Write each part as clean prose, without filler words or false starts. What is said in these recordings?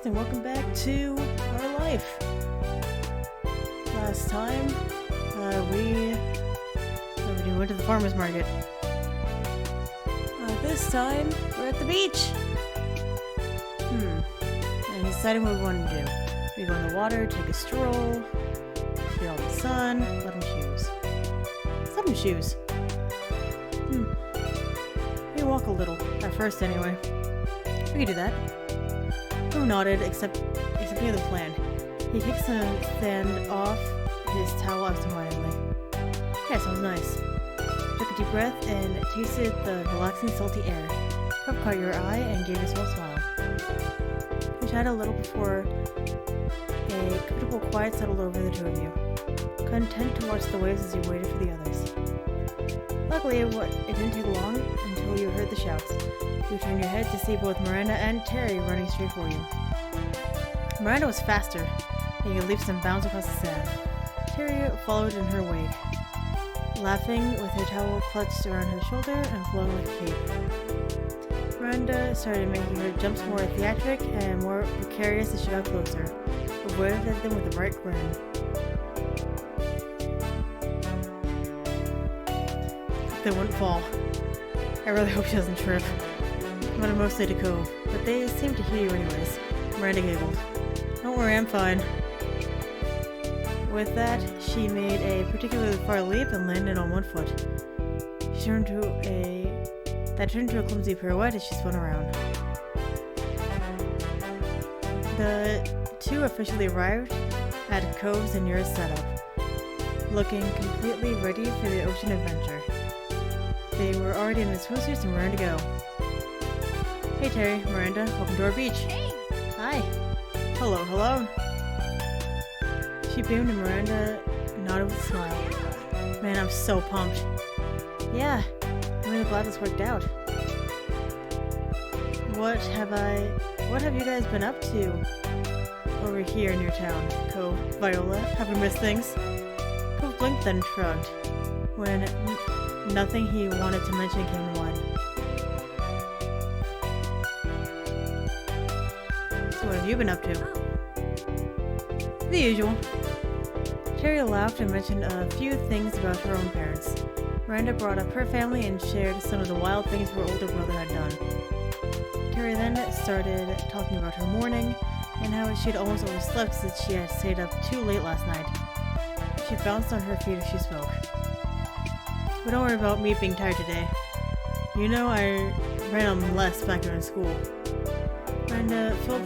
and welcome back to our life. Last time, we went to the farmer's market. This time, we're at the beach. And deciding what we want to do. We go in the water, take a stroll, feel the sun, let him choose. Let him choose. We walk a little, at first anyway. We can do that. Who nodded, except near the plan. He kicks the sand off his towel absentmindedly. Yeah, sounds nice. Took a deep breath and tasted the relaxing salty air. Cove caught your eye and gave a small smile. We chatted a little before a comfortable quiet settled over the two of you, content to watch the waves as you waited for the others. Luckily, it didn't take long until you heard the shouts. You turned your head to see both Miranda and Terry running straight for you. Miranda was faster, and you leaped and bounced across the sand. Terry followed in her wake, laughing with her towel clutched around her shoulder and flowing like a cape. Miranda started making her jumps more theatric and more precarious as she got closer, but waved at them with a bright grin. They wouldn't fall. I really hope she doesn't trip. I'm gonna mostly to Cove, but they seem to hear you anyways. Miranda giggled. Don't worry, I'm fine. With that, she made a particularly far leap and landed on one foot. She turned to a clumsy pirouette as she spun around. The two officially arrived at Cove's and yours setup, looking completely ready for the ocean adventure. They were already in the swimsuits and raring to go. Hey Terry, Miranda, welcome to our beach. Hey! Hi. Hello, hello. She beamed and Miranda nodded with a smile. Man, I'm so pumped. Yeah, I'm really glad this worked out. What have you guys been up to over here in your town, Cove, Viola? Have we missed things? Cove blinked then shrugged, when nothing he wanted to mention came to mind. So what have you been up to? The usual. Terry laughed and mentioned a few things about her own parents. Miranda brought up her family and shared some of the wild things her older brother had done. Terry then started talking about her morning and how she'd almost overslept since she had stayed up too late last night. She bounced on her feet as she spoke. But don't worry about me being tired today. You know I ran on less back during school. Miranda filled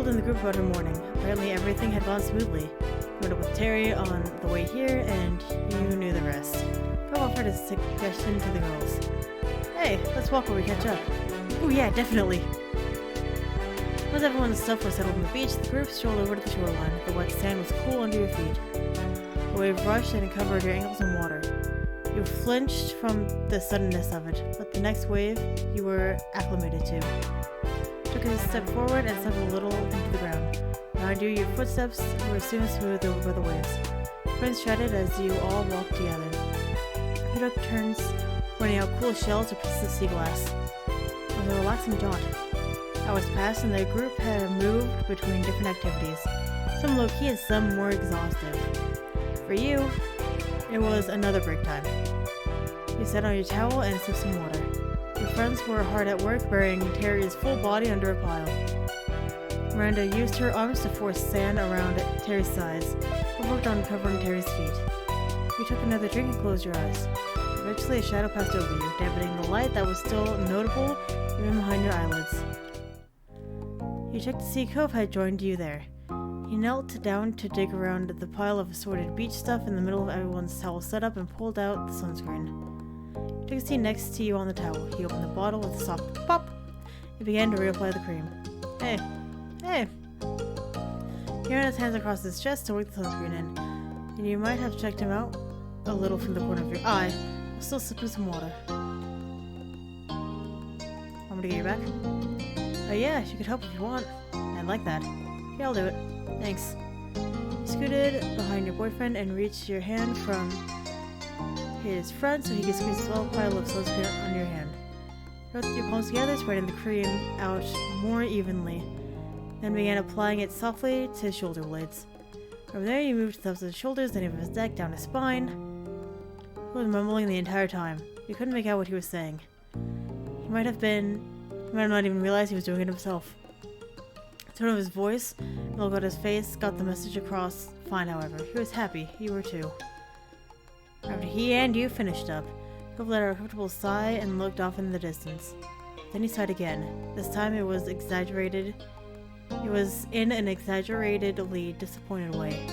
in the group about her morning. Apparently everything had gone smoothly. Met up with Terry on the way here, and you knew the rest. Cove offered a suggestion to the girls. Hey, let's walk where we catch up. Oh yeah, definitely. Once everyone's stuff was settled on the beach, the group strolled over to the shoreline. The wet sand was cool under your feet. The wave rushed and it covered your ankles in water. You flinched from the suddenness of it, but the next wave you were acclimated to. Took a step forward and stepped a little into the ground. Behind you, your footsteps were soon smoothed over by the waves. Friends chatted as you all walked together. You took turns pointing out cool shells or pieces of sea glass. It was a relaxing jaunt. Hours passed and the group had moved between different activities, some low-key and some more exhaustive. For you, it was another break time. You sat on your towel and sipped some water. Your friends were hard at work burying Terry's full body under a pile. Miranda used her arms to force sand around Terry's sides, but worked on covering Terry's feet. You took another drink and closed your eyes. Eventually a shadow passed over you, dampening the light that was still notable even behind your eyelids. You checked to see Cove had joined you there. He knelt down to dig around the pile of assorted beach stuff in the middle of everyone's towel setup and pulled out the sunscreen. He took a seat next to you on the towel. He opened the bottle with a soft pop and began to reapply the cream. Hey. He ran his hands across his chest to work the sunscreen in, and you might have checked him out a little from the corner of your eye, while still sipping some water. Want me to get your back? Yeah, you could help if you want. I'd like that. Okay, I'll do it. Thanks. You scooted behind your boyfriend and reached your hand from his front so he could squeeze a small pile of sunscreen on your hand. Rub your palms together, spreading the cream out more evenly. Then began applying it softly to his shoulder blades. From there, you moved the tops of his shoulders, then over his neck, down his spine. He was mumbling the entire time. You couldn't make out what he was saying. He might have not even realized he was doing it himself. The tone of his voice, and the look on his face, got the message across fine, however. He was happy. You were too. After he and you finished up, Cove let out a comfortable sigh and looked off in the distance. Then he sighed again. This time it was exaggerated. It was in an exaggeratedly disappointed way.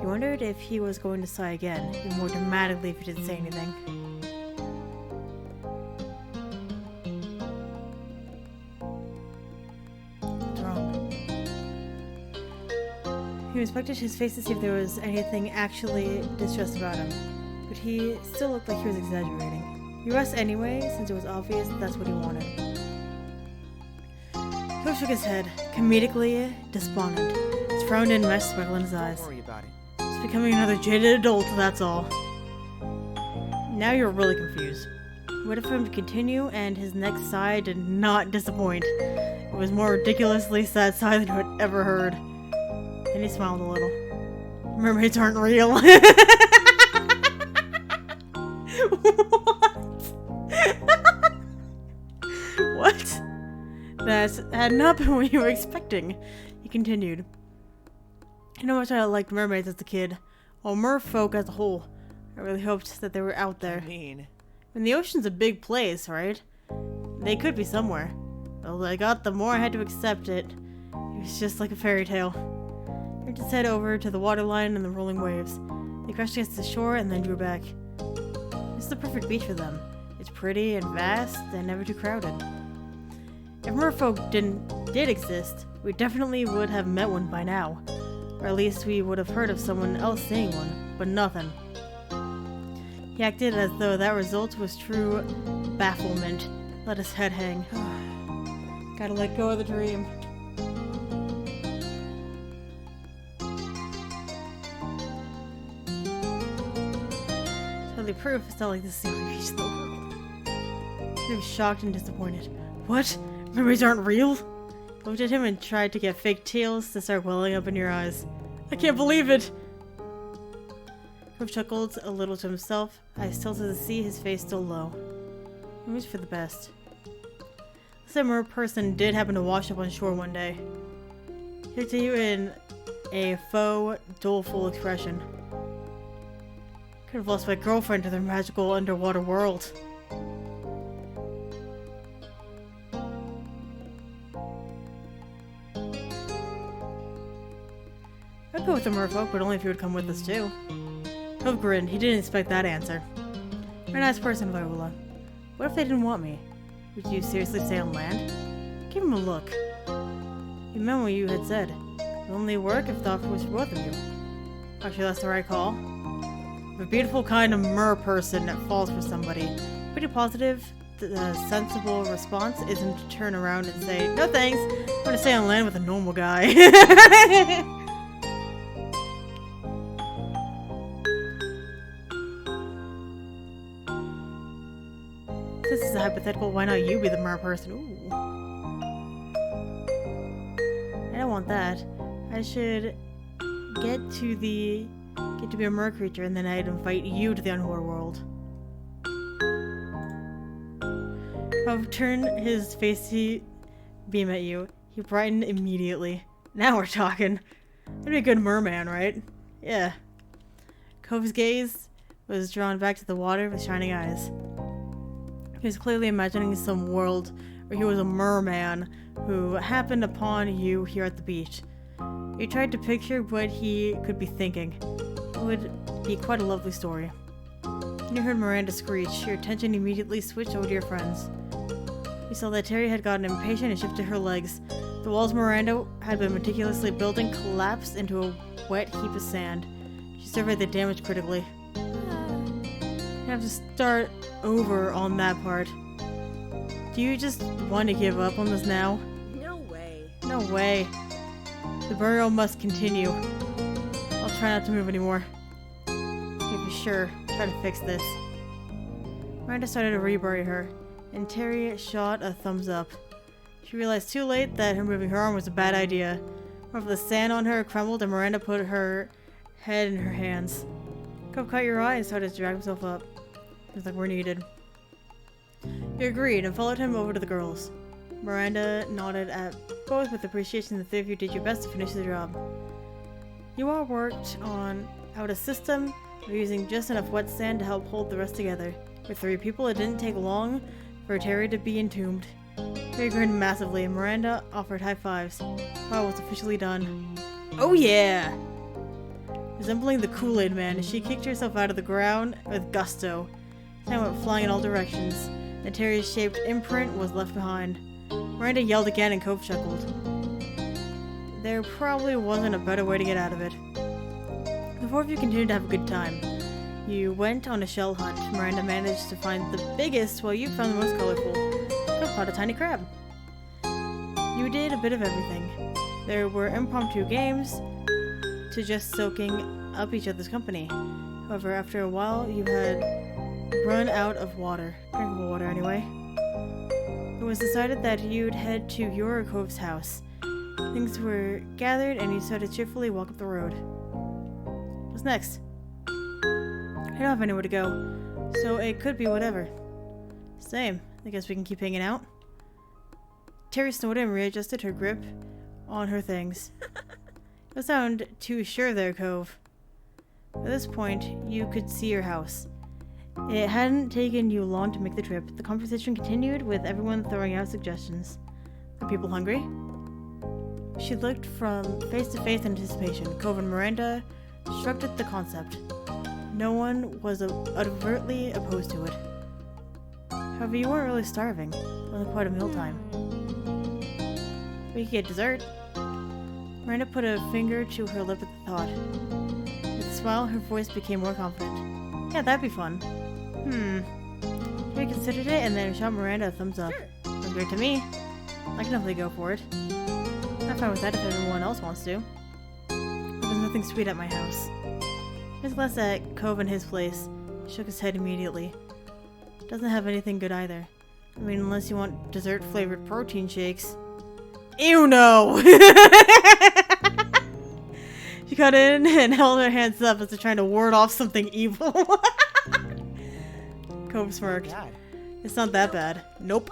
You wondered if he was going to sigh again, even more dramatically if he didn't say anything. What's wrong? He inspected his face to see if there was anything actually distressed about him, but he still looked like he was exaggerating. You asked anyway, since it was obvious that's what he wanted. Cove shook his head, comedically despondent. His frowned in mesh sparkle in his eyes. Don't worry about it. He's becoming another jaded adult, that's all. Now you're really confused. You waited for him to continue, and his next sigh did not disappoint. It was more ridiculously sad sigh than you had ever heard. And he smiled a little. Mermaids aren't real. What? That had not been what you were expecting. He continued. You know how much I liked mermaids as a kid. Or merfolk as a whole. I really hoped that they were out there. I mean, The ocean's a big place, right? They could be somewhere. The older I got, the more I had to accept it. It was just like a fairy tale. He turned his head over to the waterline and the rolling waves. They crashed against the shore and then drew back. This is the perfect beach for them. It's pretty and vast and never too crowded. If merfolk did exist, we definitely would have met one by now. Or at least we would have heard of someone else seeing one, but nothing. He acted as though that result was true bafflement. Let his head hang. Gotta let go of the dream. Totally proof it's not like this is the reach of the world. He was shocked and disappointed. What? Memories aren't real? I looked at him and tried to get fake tears to start welling up in your eyes. I can't believe it! Cove chuckled a little to himself, eyes tilted to see his face still low. It was for the best. This mer person did happen to wash up on shore one day. He looked at you in a faux, doleful expression. Could have lost my girlfriend to their magical underwater world. I'd go with the merfolk, but only if you would come with us too. Cove grinned. He didn't expect that answer. You're a nice person, Viola. What if they didn't want me? Would you seriously stay on land? Give him a look. You meant what you had said. It would only work if the offer was for both of you. Actually, that's the right call. If a beautiful kind of mer person that falls for somebody, pretty positive, the sensible response isn't to turn around and say, no thanks, I'm gonna stay on land with a normal guy. This is a hypothetical, why not you be the mer person? Ooh. I don't want that. I should get to be a mer creature and then I'd invite you to the underwater world. I've turned his face to beam at you. He brightened immediately. Now we're talking. I'd be a good merman, right? Yeah. Cove's gaze was drawn back to the water with shining eyes. He was clearly imagining some world where he was a merman who happened upon you here at the beach. He tried to picture what he could be thinking. It would be quite a lovely story. When you heard Miranda screech, your attention immediately switched over to your friends. You saw that Terry had gotten impatient and shifted her legs. The walls Miranda had been meticulously building collapsed into a wet heap of sand. She surveyed the damage critically. You have to start over on that part. Do you just want to give up on this now? No way. No way. The burial must continue. I'll try not to move anymore. Okay, for sure. Try to fix this. Miranda started to rebury her. and Terry shot a thumbs up. She realized too late that her moving her arm was a bad idea. More of the sand on her crumbled and Miranda put her head in her hands. Cove caught your eye and started to drag himself up. It was like we're needed. You agreed and followed him over to the girls. Miranda nodded at both with appreciation. The three of you did your best to finish the job. You all worked out a system of using just enough wet sand to help hold the rest together. With 3 people, it didn't take long for Terry to be entombed. Terry grinned massively and Miranda offered high fives. Wow, it was officially done. Oh yeah! Resembling the Kool-Aid Man, she kicked herself out of the ground with gusto. Sand went flying in all directions. The Terry-shaped imprint was left behind. Miranda yelled again and Cove chuckled. There probably wasn't a better way to get out of it. The 4 of you continued to have a good time. You went on a shell hunt. Miranda managed to find the biggest while you found the most colorful. Cove caught a tiny crab. You did a bit of everything. There were impromptu games to just soaking up each other's company. However, after a while, you had run out of water. Drinkable water, anyway. It was decided that you'd head to your Cove's house. Things were gathered and you started to cheerfully walk up the road. What's next? I don't have anywhere to go, so it could be whatever. Same. I guess we can keep hanging out. Terry snorted and readjusted her grip on her things. Don't sound too sure there, Cove. At this point, you could see your house. It hadn't taken you long to make the trip. The conversation continued with everyone throwing out suggestions. Are people hungry? She looked from face to face in anticipation. Cove and Miranda shrugged at the concept. No one was overtly opposed to it. However, you weren't really starving. It wasn't quite a mealtime. We could get dessert. Miranda put a finger to her lip at the thought. With a smile, her voice became more confident. Yeah, that'd be fun. Terry considered it and then shot Miranda a thumbs up. Sure. Sounds great to me. I can definitely go for it. I'm fine with that if everyone else wants to. But there's nothing sweet at my house. His glass at Cove and his place. He shook his head immediately. Doesn't have anything good either. I mean, unless you want dessert-flavored protein shakes. Ew, no! She got in and held her hands up as if trying to ward off something evil. Cove smirked. It's not that bad. Nope.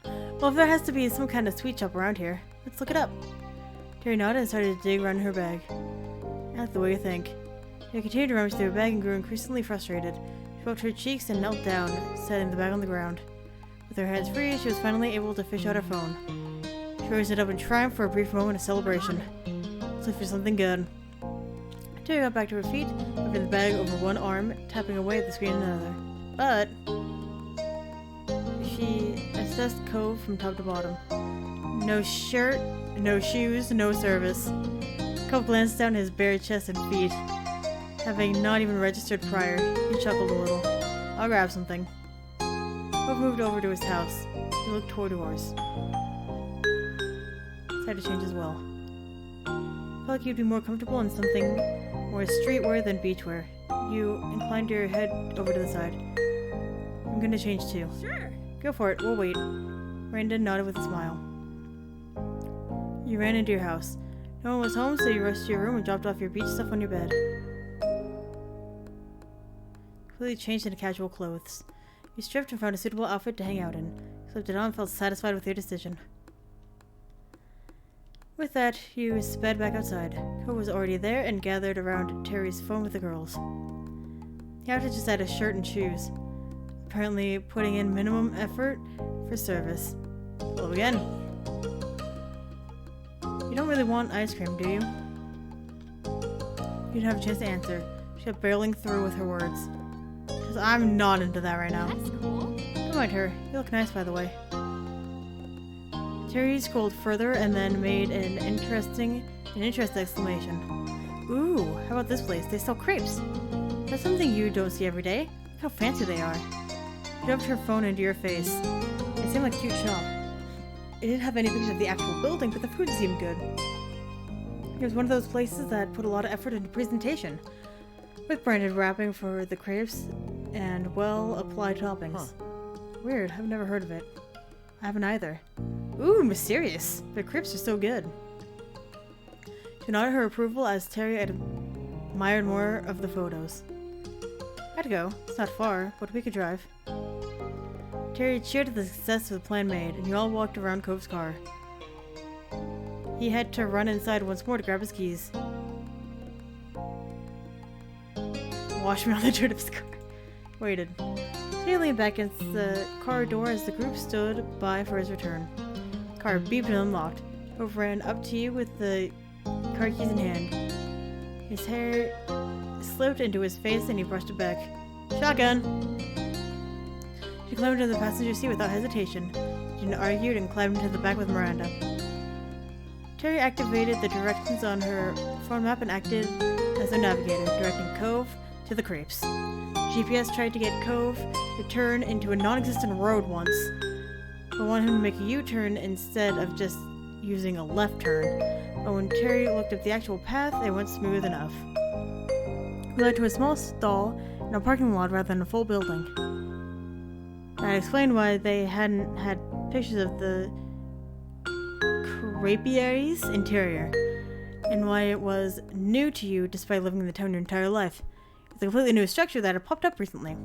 Well, if there has to be some kind of sweet shop around here, let's look it up. Terry nodded and started to dig around her bag. That's the way you think. She continued to rummage through her bag and grew increasingly frustrated. She rubbed her cheeks and knelt down, setting the bag on the ground. With her hands free, she was finally able to fish out her phone. She raised it up in triumph for a brief moment of celebration. Let's look for something good. Terry got back to her feet, moving the bag over one arm, tapping away at the screen in another. But she assessed Cove from top to bottom. No shirt, no shoes, no service. Cove glanced down his bare chest and feet. Having not even registered prior, he chuckled a little. I'll grab something. Cove moved over to his house. He looked toward yours. Decided to change as well. I felt like you'd be more comfortable in something more streetwear than beachwear. You inclined your head over to the side. I'm gonna change too. Sure. Go for it. We'll wait. Miranda nodded with a smile. You ran into your house. No one was home, so you rushed to your room and dropped off your beach stuff on your bed. Completely changed into casual clothes. You stripped and found a suitable outfit to hang out in. Slipped it on and felt satisfied with your decision. With that, you sped back outside. Cove was already there and gathered around Terry's phone with the girls. The outfit just had a shirt and shoes. Apparently putting in minimum effort for service. Hello again. You don't really want ice cream, do you? You didn't have a chance to answer. She kept barreling through with her words. Because I'm not into that right now. That's cool. Don't mind her. You look nice, by the way. Terry scrolled further and then made an interesting exclamation. Ooh, how about this place? They sell crepes. That's something you don't see every day. Look how fancy they are. She shoved her phone into your face. It seemed like a cute shop. It didn't have any pictures of the actual building, but the food seemed good. It was one of those places that put a lot of effort into presentation, with branded wrapping for the crepes and well-applied toppings. Weird, I've never heard of it. I haven't either. Ooh, mysterious. But crepes are so good. She nodded her approval as Terry admired more of the photos. I'd go. It's not far, but we could drive. Terry cheered at the success of the plan made, and you all walked around Cove's car. He had to run inside once more to grab his keys. Wash me on the dirt of his car. Waited. Terry leaned back against the car door as the group stood by for his return. Car beeped and unlocked. Cove ran up to you with the car keys in hand. His hair slipped into his face and he brushed it back. Shotgun! She climbed into the passenger seat without hesitation. She argued and climbed into the back with Miranda. Terry activated the directions on her phone map and acted as their navigator, directing Cove to the crepes. GPS tried to get Cove to turn into a non-existent road once, but wanted him to make a U-turn instead of just using a left turn. But when Terry looked at the actual path, it went smooth enough. It led to a small stall in a parking lot rather than a full building. That explained why they hadn't had pictures of the crepiary's interior, and why it was new to you despite living in the town your entire life. It's a completely new structure that had popped up recently.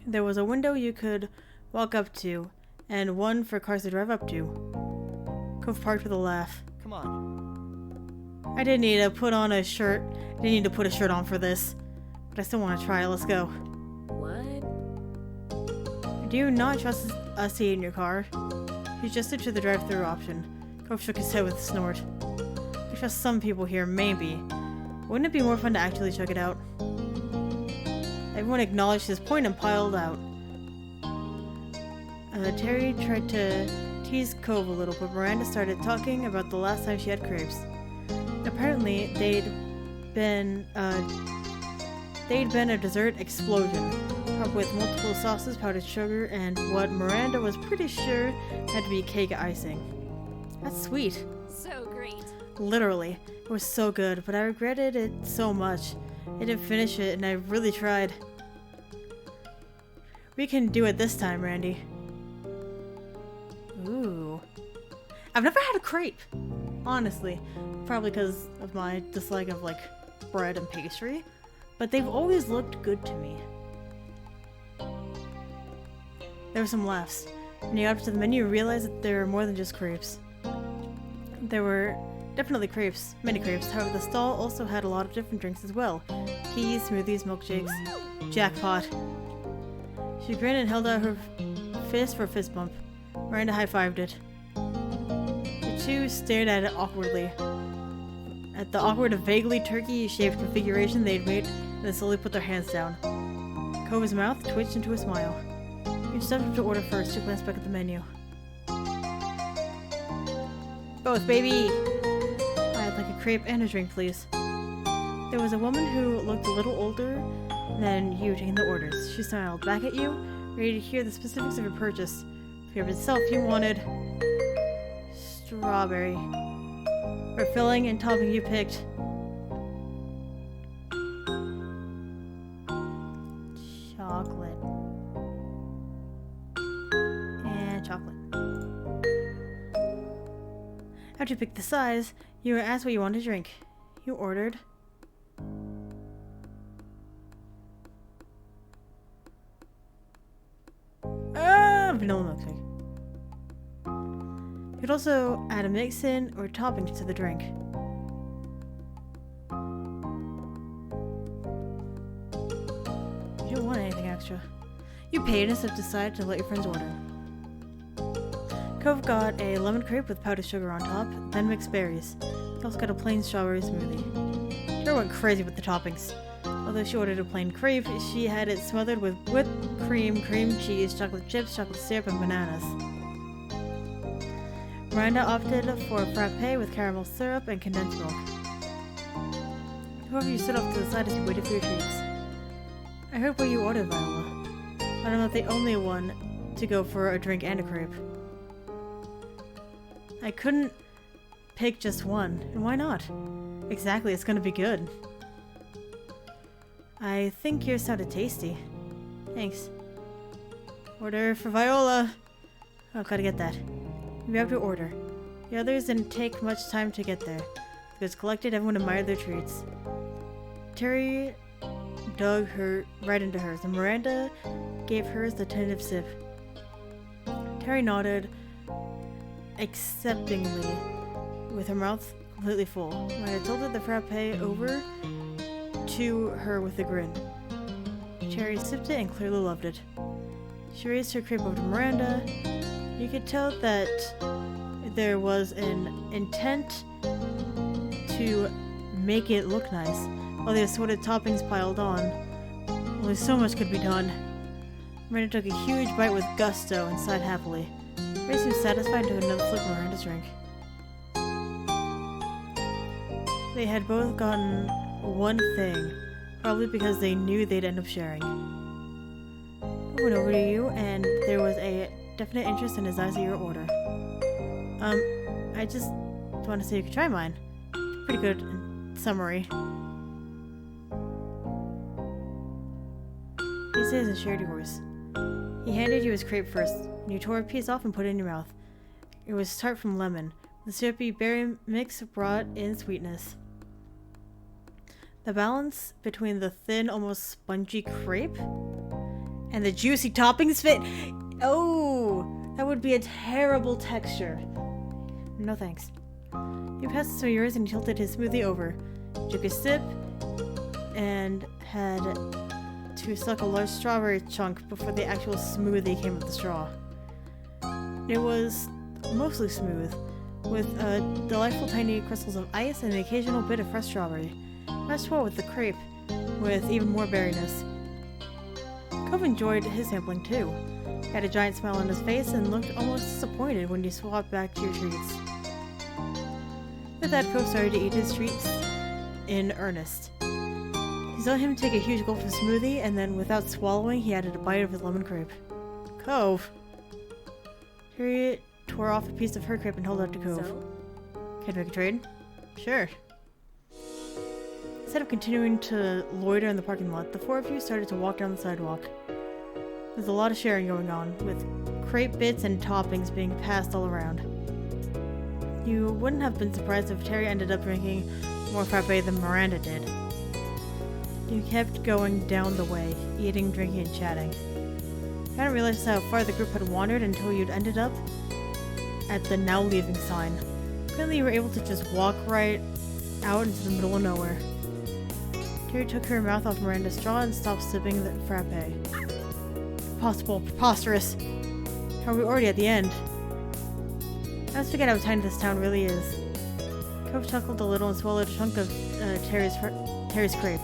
There was a window you could walk up to, and one for cars to drive up to. Cove parked with a laugh. Come on. I didn't need to put on a shirt. I didn't need to put a shirt on for this, but I still want to try. Let's go. What? Do you not trust us to eat in your car? He gestured to the drive-thru option. Cove shook his head with a snort. I trust some people here, maybe. Wouldn't it be more fun to actually check it out? Everyone acknowledged his point and piled out. Terry tried to tease Cove a little, but Miranda started talking about the last time she had crepes. Apparently, they'd been a dessert explosion, topped with multiple sauces, powdered sugar, and what Miranda was pretty sure had to be cake icing. That's sweet. So great. Literally. It was so good, but I regretted it so much. I didn't finish it, and I really tried. We can do it this time, Randy. Ooh. I've never had a crepe, honestly. Probably because of my dislike of, like, bread and pastry. But they've always looked good to me. There were some laughs. When you got up to the menu, you realized that there were more than just crepes. There were definitely crepes, many crepes. However, the stall also had a lot of different drinks as well. Teas, smoothies, milkshakes. Jackpot. She grinned and held out her fist for a fist bump. Miranda high-fived it. The two stared at it awkwardly. At the awkward, vaguely turkey-shaped configuration they'd made, and then slowly put their hands down. Cove's mouth twitched into a smile. You stepped up to order first to glance back at the menu. Both, baby! I'd like a crepe and a drink, please. There was a woman who looked a little older than you taking the orders. She smiled back at you, ready to hear the specifics of your purchase. For your itself, you wanted strawberry. For filling and topping, you picked chocolate. And chocolate. After you picked the size, you were asked what you wanted to drink. You ordered vanilla milkshake. You could also add a mix-in or toppings to the drink. You don't want anything extra. You paid and so decided to let your friends order. Cove got a lemon crepe with powdered sugar on top, then mixed berries. He also got a plain strawberry smoothie. She went crazy with the toppings. Although she ordered a plain crepe, she had it smothered with whipped cream, cream cheese, chocolate chips, chocolate syrup, and bananas. Miranda opted for a frappe with caramel syrup and condensed milk. However, you stood off to the side as you waited for your treats. I heard what you ordered, Viola, but I'm not the only one to go for a drink and a crepe. I couldn't pick just one, and why not? Exactly, it's gonna be good. I think yours sounded tasty. Thanks. Order for Viola. Oh, gotta get that. You grabbed your order. The others didn't take much time to get there. It was collected, everyone admired their treats. Terry dug her right into hers, and Miranda gave hers the tentative sip. Terry nodded acceptingly, with her mouth completely full. Miranda tilted the frappe over to her with a grin. Terry sipped it and clearly loved it. She raised her crepe over to Miranda. You could tell that there was an intent to make it look nice, while the assorted toppings piled on. Only so much could be done. Miranda took a huge bite with gusto and sighed happily. Terry seemed satisfied and took another slip of Miranda's drink. They had both gotten one thing, probably because they knew they'd end up sharing. I went over to you, and there was a definite interest in his eyes at your order. I just want to say you could try mine. Pretty good in summary. He says and shared yours. He handed you his crepe first, and you tore a piece off and put it in your mouth. It was tart from lemon. The syrupy berry mix brought in sweetness. The balance between the thin, almost spongy crepe and the juicy toppings fit. Oh, that would be a terrible texture. No thanks. You passed some of yours and he tilted his smoothie over, took a sip, and had to suck a large strawberry chunk before the actual smoothie came with the straw. It was mostly smooth, with delightful tiny crystals of ice and an occasional bit of fresh strawberry. Matched well with the crepe, with even more berryness. Cove enjoyed his sampling too. He had a giant smile on his face and looked almost disappointed when you swapped back to your treats. With that, Cove started to eat his treats in earnest. You saw him take a huge gulp of smoothie, and then, without swallowing, he added a bite of his lemon crepe. Cove! Harriet tore off a piece of her crepe and held it up to Cove. Can I make a trade? Sure. Instead of continuing to loiter in the parking lot, the four of you started to walk down the sidewalk. There's a lot of sharing going on, with crepe bits and toppings being passed all around. You wouldn't have been surprised if Terry ended up drinking more frappe than Miranda did. You kept going down the way, eating, drinking, and chatting. You hadn't realized how far the group had wandered until you'd ended up at the now leaving sign. Apparently you were able to just walk right out into the middle of nowhere. Terry took her mouth off Miranda's straw and stopped sipping the frappe. Impossible, preposterous. How are we already at the end? I always forget how tiny this town really is. Cove chuckled a little and swallowed a chunk of Terry's crepe.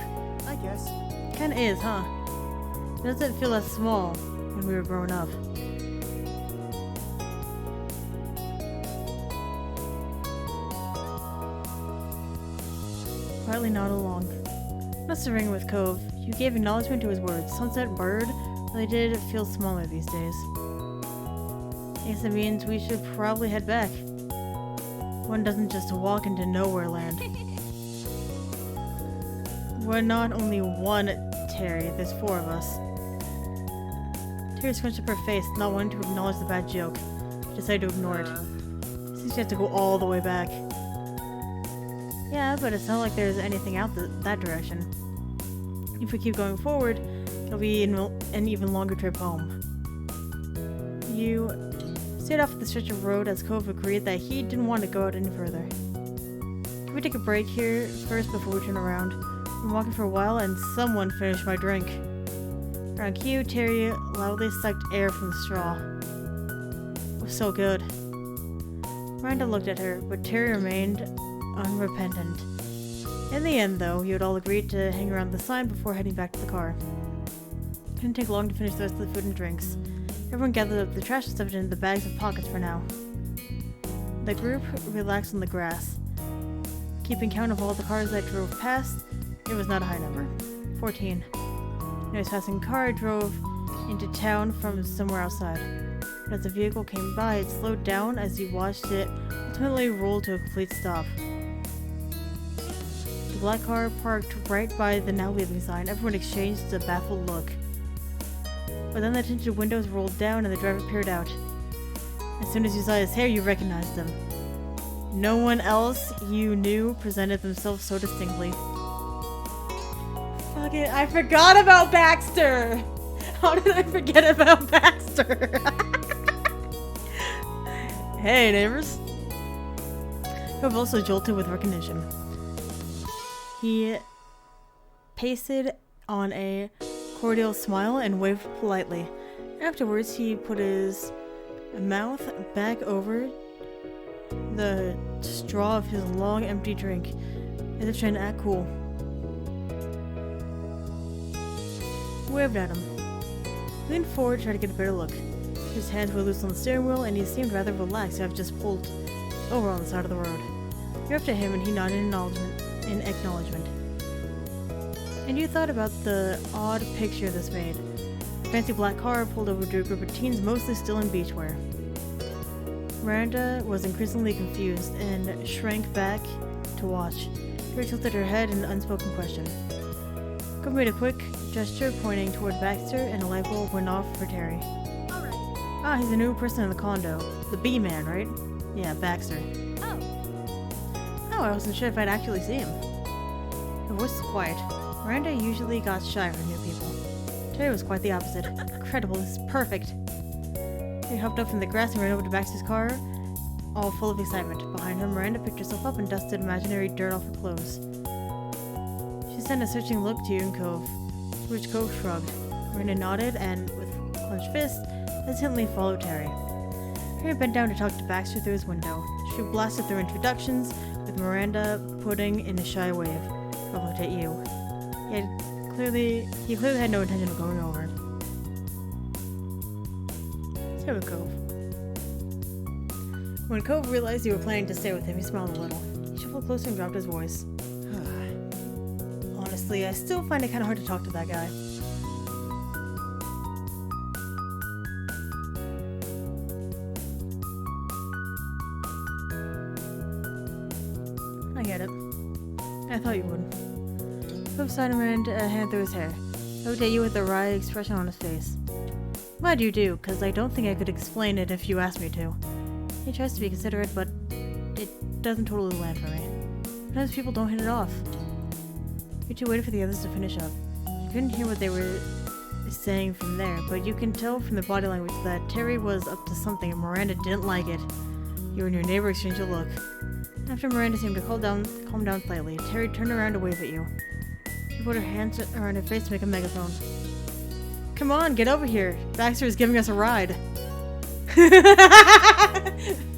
I guess. Kinda is, huh? It doesn't feel as small when we were growing up. Quietly nodded along. Mustering with Cove, you gave acknowledgement to his words. Sunset Bird really did feel smaller these days. I guess it means we should probably head back. One doesn't just walk into nowhere land. We're not only one, Terry. There's four of us. Terry scrunched up her face, not wanting to acknowledge the bad joke. She decided to ignore it. Seems you have to go all the way back. Yeah, but it's not like there's anything out that direction. If we keep going forward, it'll be an even longer trip home. You stayed off the stretch of road as Cove agreed that he didn't want to go out any further. Can we take a break here first before we turn around? I've been walking for a while and someone finished my drink. Around cue, Terry loudly sucked air from the straw. It was so good. Miranda looked at her, but Terry remained unrepentant. In the end, though, you had all agreed to hang around the sign before heading back to the car. It didn't take long to finish the rest of the food and drinks. Everyone gathered up the trash and stuffed it into the bags and pockets for now. The group relaxed on the grass. Keeping count of all the cars that drove past, it was not a high number. 14. Noise passing car drove into town from somewhere outside. But as the vehicle came by, it slowed down as you watched it ultimately roll to a complete stop. The black car parked right by the now leaving sign. Everyone exchanged a baffled look. But then the tinted windows rolled down and the driver peered out. As soon as you saw his hair, you recognized him. No one else you knew presented themselves so distinctly. Fuck it, I forgot about Baxter! How did I forget about Baxter? Hey, neighbors. Cove also jolted with recognition. He pasted on a cordial smile and waved politely. Afterwards, he put his mouth back over the straw of his long, empty drink, as if trying to act cool. He waved at him. He leaned forward to try to get a better look. His hands were loose on the steering wheel, and he seemed rather relaxed to have just pulled over on the side of the road. You waved at him, and he nodded in acknowledgement. And you thought about the odd picture this made. A fancy black car pulled over to a group of teens, mostly still in beachwear. Miranda was increasingly confused and shrank back to watch. Terry tilted her head in an unspoken question. Cove made a quick gesture pointing toward Baxter, and a light bulb went off for Terry. Alright. Ah, he's a new person in the condo. The B-man, right? Yeah, Baxter. Oh, I wasn't sure if I'd actually see him. Her voice was quiet. Miranda usually got shy for new people. Terry was quite the opposite. Incredible, this is perfect. He hopped up from the grass and ran over to Baxter's car, all full of excitement. Behind her, Miranda picked herself up and dusted imaginary dirt off her clothes. She sent a searching look to you and Cove, to which Cove shrugged. Miranda nodded and, with clenched fists, hesitantly followed Terry. Terry bent down to talk to Baxter through his window. She blasted through introductions, with Miranda putting in a shy wave. Cove looked at you. He clearly had no intention of going over. So with Cove. When Cove realized you were planning to stay with him, he smiled a little. He shuffled closer and dropped his voice. Honestly, I still find it kind of hard to talk to that guy. I get it. I thought you would. Cove sighed and ran a hand through his hair. He looked at you with a wry expression on his face. Glad you do, because I don't think I could explain it if you asked me to. He tries to be considerate, but it doesn't totally land for me. Sometimes people don't hit it off. You two waited for the others to finish up. You couldn't hear what they were saying from there, but you can tell from their body language that Terry was up to something and Miranda didn't like it. You and your neighbor exchanged a look. After Miranda seemed to calm down slightly, Terry turned around to wave at you. She put her hands around her face to make a megaphone. Come on, get over here. Baxter is giving us a ride.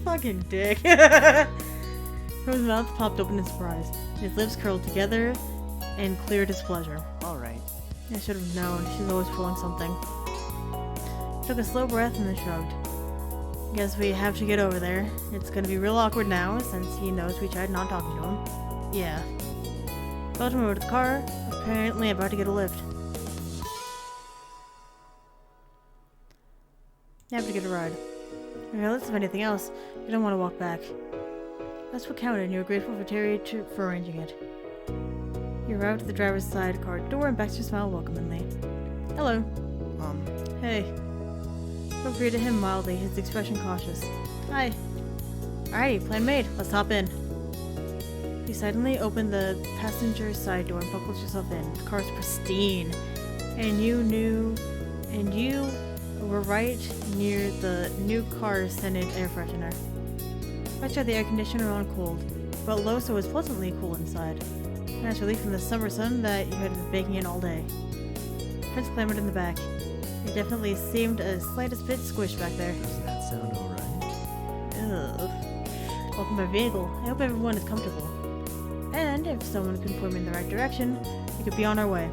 Fucking dick. His mouth popped open in surprise. His lips curled together and cleared displeasure. Alright. I should have known. She's always pulling something. He took a slow breath and then shrugged. Guess we have to get over there. It's gonna be real awkward now, since he knows we tried not talking to him. Yeah. Followed him over to the car, apparently about to get a lift. You have to get a ride. Regardless of anything else, you don't want to walk back. That's what counted, and you were grateful for Terry for arranging it. You arrived at the driver's side car door, and Baxter smiled welcomingly. Hello. Hey. Cove greeted him mildly, his expression cautious. Hi. Alrighty, plan made. Let's hop in. You silently opened the passenger side door and buckled yourself in. The car's pristine. And you were right near the new car's scented air freshener. Much had the air conditioner on cold, but low so it was pleasantly cool inside. A nice relief from the summer sun that you had been baking in all day. Prince clambered in the back. It definitely seemed a slightest bit squished back there. Does that sound alright? Ugh. Welcome to my vehicle. I hope everyone is comfortable. And if someone could point me in the right direction, we could be on our way.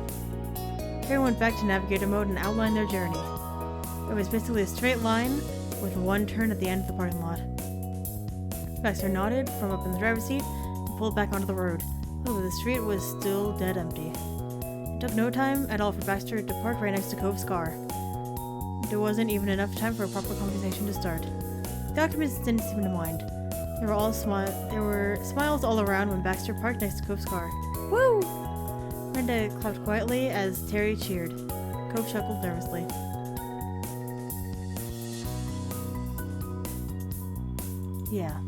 Terry went back to navigator mode and outlined their journey. It was basically a straight line with one turn at the end of the parking lot. Baxter nodded from up in the driver's seat and pulled back onto the road. However, the street was still dead empty. It took no time at all for Baxter to park right next to Cove's car. There wasn't even enough time for a proper conversation to start. The occupants didn't seem to mind. There were smiles all around when Baxter parked next to Cove's car. Woo! Miranda clapped quietly as Terry cheered. Cove chuckled nervously. Yeah.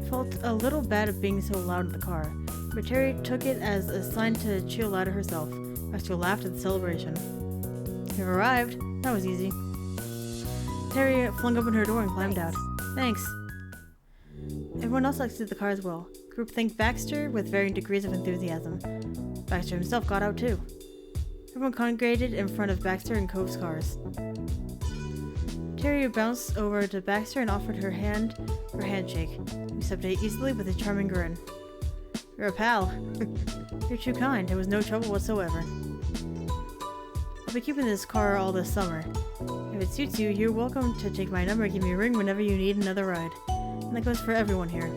He felt a little bad of being so loud in the car, but Terry took it as a sign to cheer louder herself. Baxter laughed at the celebration. You've arrived. That was easy. Terry flung open her door and climbed out. Thanks. Everyone else exited the car as well. The group thanked Baxter with varying degrees of enthusiasm. Baxter himself got out too. Everyone congregated in front of Baxter and Cove's cars. Terry bounced over to Baxter and offered her hand for a handshake. He accepted it easily with a charming grin. You're a pal. You're too kind. There was no trouble whatsoever. I'll be keeping this car all this summer. If it suits you, you're welcome to take my number and give me a ring whenever you need another ride. And that goes for everyone here.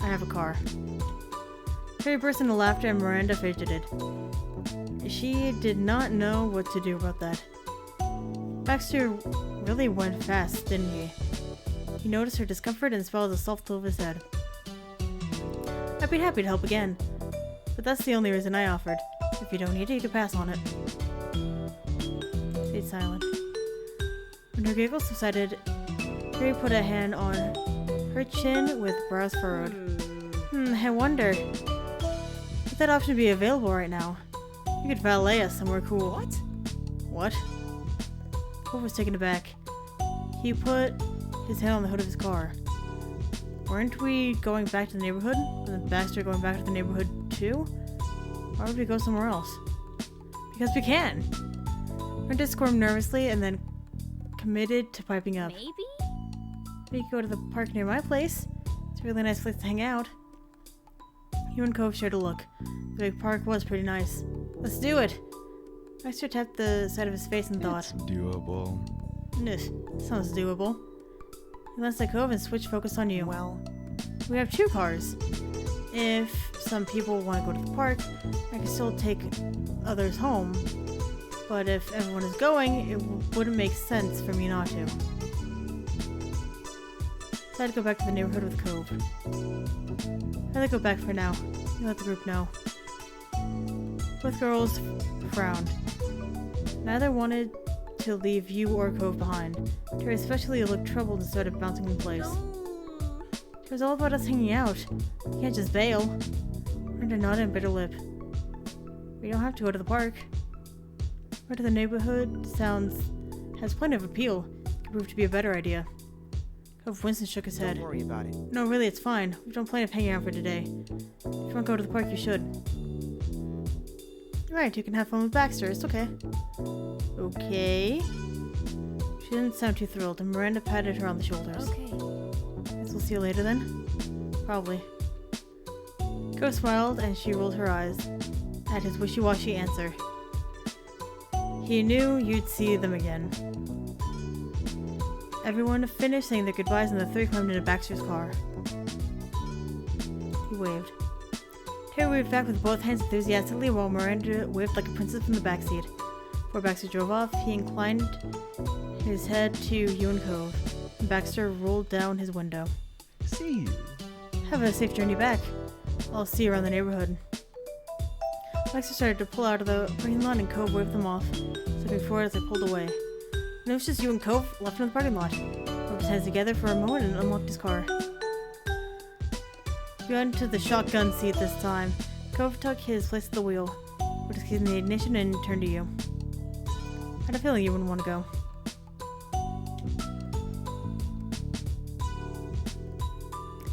I have a car. Terry burst into laughter and Miranda fidgeted. She did not know what to do about that. Baxter really went fast, didn't he? He noticed her discomfort and swallowed the soft tilt of his head. I'd be happy to help again, but that's the only reason I offered. If you don't need it, you can pass on it. Stayed silent. When her giggles subsided, Terry put a hand on her chin with brows furrowed. I wonder. Would that option be available right now? You could valet us somewhere cool. What? Cove was taken aback. He put his hand on the hood of his car. Weren't we going back to the neighborhood? Wasn't Baxter going back to the neighborhood too? Why would we go somewhere else? Because we can! Miranda squirmed nervously and then committed to piping up. Maybe? We could go to the park near my place. It's a really nice place to hang out. You and Cove shared a look. The big park was pretty nice. Let's do it! Baxter tapped the side of his face and thought. It's doable. Sounds doable. He glanced at Cove and switched focus on you. Well, we have 2 cars. If some people want to go to the park, I can still take others home. But if everyone is going, it wouldn't make sense for me not to. Decided to go back to the neighborhood with Cove. I'd rather go back for now. You let the group know. Both girls frowned. Neither wanted to leave you or Cove behind. Terry especially looked troubled and started bouncing in place. It was all about us hanging out. You can't just bail. Miranda nodded and bit her lip. We don't have to go to the park. Going to the neighborhood has plenty of appeal. Could prove to be a better idea. Cove Winston shook his head. Don't worry about it. No, really, it's fine. We've done plenty of hanging out for today. If you want to go to the park, you should. Right, you can have fun with Baxter. It's okay. Okay. She didn't sound too thrilled, and Miranda patted her on the shoulders. Okay. Guess we'll see you later then? Probably. Cove smiled, and she rolled her eyes at his wishy-washy answer. He knew you'd see them again. Everyone finished saying their goodbyes, and the 3 climbed into Baxter's car. He waved. Terry waved back with both hands enthusiastically while Miranda waved like a princess from the backseat. Before Baxter drove off, he inclined his head to you and Cove, and Baxter rolled down his window. See you. Have a safe journey back. I'll see you around the neighborhood. Baxter started to pull out of the parking lot, and Cove waved them off, stepping forward as they pulled away. And it was just you and Cove left in the parking lot. He rubbed his hands together for a moment and unlocked his car. You got into the shotgun seat this time. Cove took his place at the wheel, put his keys in the ignition, and turned to you. I had a feeling you wouldn't want to go.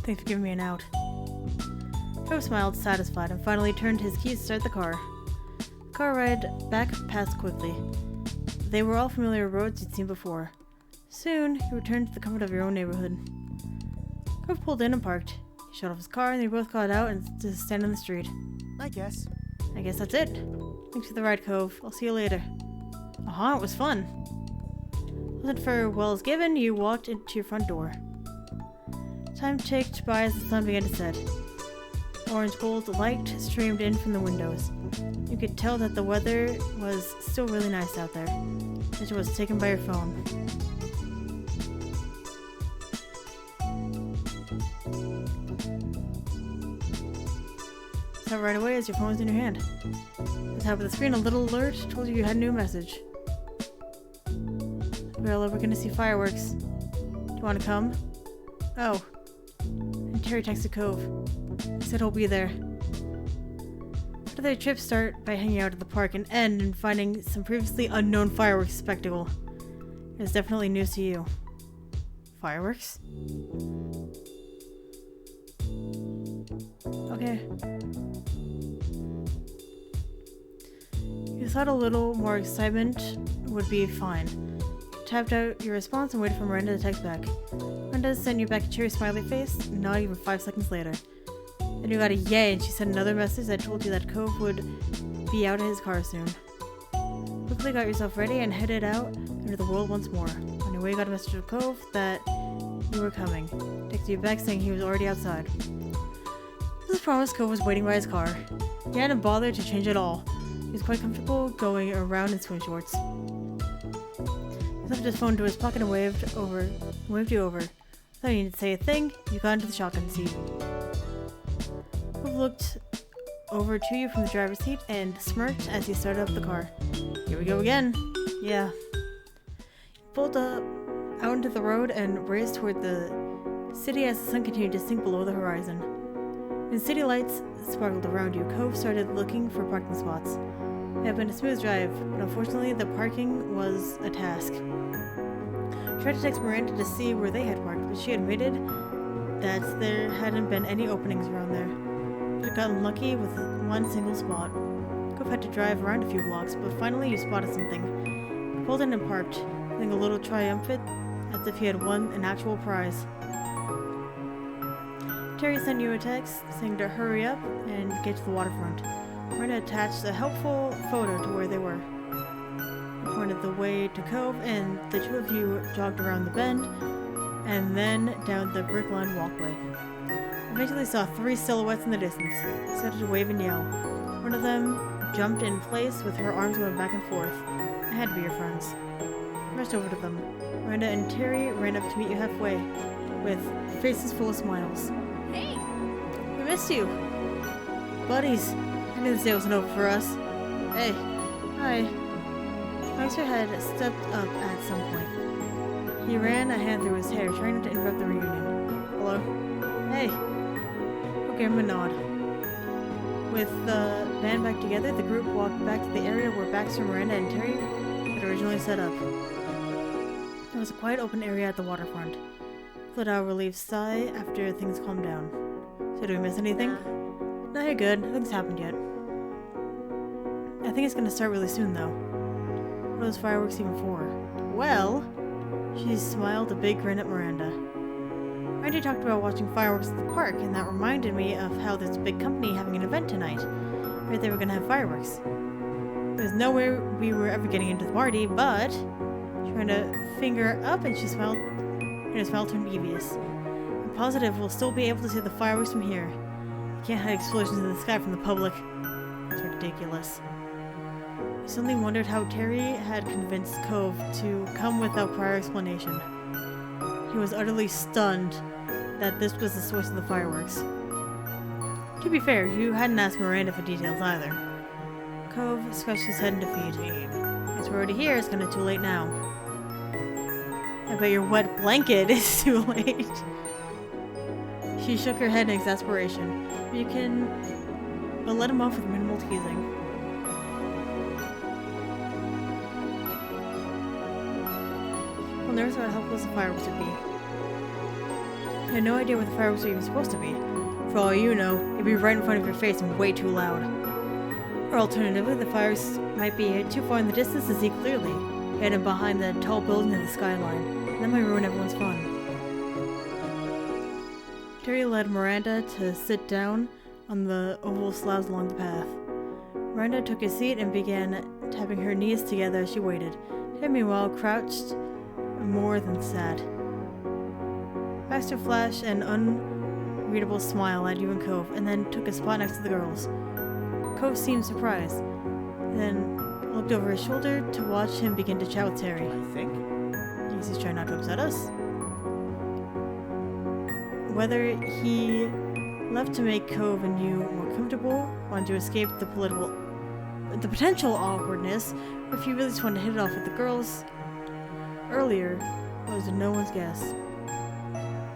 Thanks for giving me an out. Cove smiled, satisfied, and finally turned his keys to start the car. The car ride back passed quickly. They were all familiar roads you'd seen before. Soon, you returned to the comfort of your own neighborhood. Cove pulled in and parked. He shut off his car, and they both got out and just stand on the street. I guess. I guess that's it. Thanks for the ride, Cove. I'll see you later. It was fun. Wasn't farewells given, you walked into your front door. Time ticked by as the sun began to set. Orange gold light streamed in from the windows. You could tell that the weather was still really nice out there. Picture was taken by your phone. Saw right away as your phone was in your hand. At the top of the screen, a little alert told you had a new message. Well, we're gonna see fireworks. Do you want to come? Oh. And Terry texted Cove. He said he'll be there. After their trip start by hanging out at the park and end in finding some previously unknown fireworks spectacle. It's definitely news to you. Fireworks? Okay. You thought a little more excitement would be fine. Tapped out your response and waited for Miranda to text back. Miranda sent you back a cheery smiley face, not even 5 seconds later. Then you got a yay and she sent another message that told you that Cove would be out of his car soon. Quickly got yourself ready and headed out into the world once more. On your way you got a message from Cove that you were coming. Texted you back saying he was already outside. As promised, Cove was waiting by his car. He hadn't bothered to change at all. He was quite comfortable going around in swim shorts. He lifted his phone to his pocket and waved you over. Without needing to say a thing, you got into the shotgun seat. Cove looked over to you from the driver's seat and smirked as he started up the car. Here we go again. Yeah. He pulled up out into the road and raced toward the city as the sun continued to sink below the horizon. When city lights sparkled around you, Cove started looking for parking spots. It had been a smooth drive, but unfortunately the parking was a task. He tried to text Miranda to see where they had parked, but she admitted that there hadn't been any openings around there. She had gotten lucky with one single spot. Cove had to drive around a few blocks, but finally you spotted something. He pulled in and parked, feeling a little triumphant, as if he had won an actual prize. Terry sent you a text saying to hurry up and get to the waterfront. Miranda attached a helpful photo to where they were. He pointed the way to Cove, and the two of you jogged around the bend and then down the brick-lined walkway. Eventually saw 3 silhouettes in the distance. Started to wave and yell. One of them jumped in place with her arms going back and forth. It had to be your friends. Rushed over to them. Miranda and Terry ran up to meet you halfway, with faces full of smiles. Hey! We missed you! Buddies! I knew this day wasn't over for us. Hey. Hi. Meister had stepped up at some point. He ran a hand through his hair, trying not to interrupt the reunion. Hello? Hey. He gave him a nod. With the band back together, the group walked back to the area where Baxter, Miranda, and Terry had originally set up. There was a quiet open area at the waterfront. Let out a relieved sigh after things calmed down. So did we miss anything? No, you're good. Nothing's happened yet. I think it's gonna start really soon, though. What are those fireworks even for? Well, she smiled a big grin at Miranda. Randy talked about watching fireworks at the park, and that reminded me of how there's a big company having an event tonight. Right, they were gonna have fireworks. There was no way we were ever getting into the party, but she ran a finger up and she smiled, and her smile turned devious. I'm positive we'll still be able to see the fireworks from here. You can't hide explosions in the sky from the public. It's ridiculous. I suddenly wondered how Terry had convinced Cove to come without prior explanation. He was utterly stunned that this was the source of the fireworks. To be fair, you hadn't asked Miranda for details either. Cove scratched his head in defeat. Guess we're already here, it's kinda too late now. I bet your wet blanket is too late. She shook her head in exasperation. But let him off with minimal teasing. Well, never thought how helpless the fireworks would be. I had no idea what the fireworks were even supposed to be. For all you know, it'd be right in front of your face and way too loud. Or alternatively, the fireworks might be too far in the distance to see clearly, hidden behind the tall building in the skyline. And that might ruin everyone's fun. Terry led Miranda to sit down on the oval slabs along the path. Miranda took a seat and began tapping her knees together as she waited. Terry, meanwhile, crouched more than sat. Baxter flashed an unreadable smile at you and Cove, and then took a spot next to the girls. Cove seemed surprised, then looked over his shoulder to watch him begin to chat with Terry. I think. He's trying not to upset us. Whether he left to make Cove and you more comfortable, wanted to escape the potential awkwardness, or if he really just wanted to hit it off with the girls earlier, was no one's guess.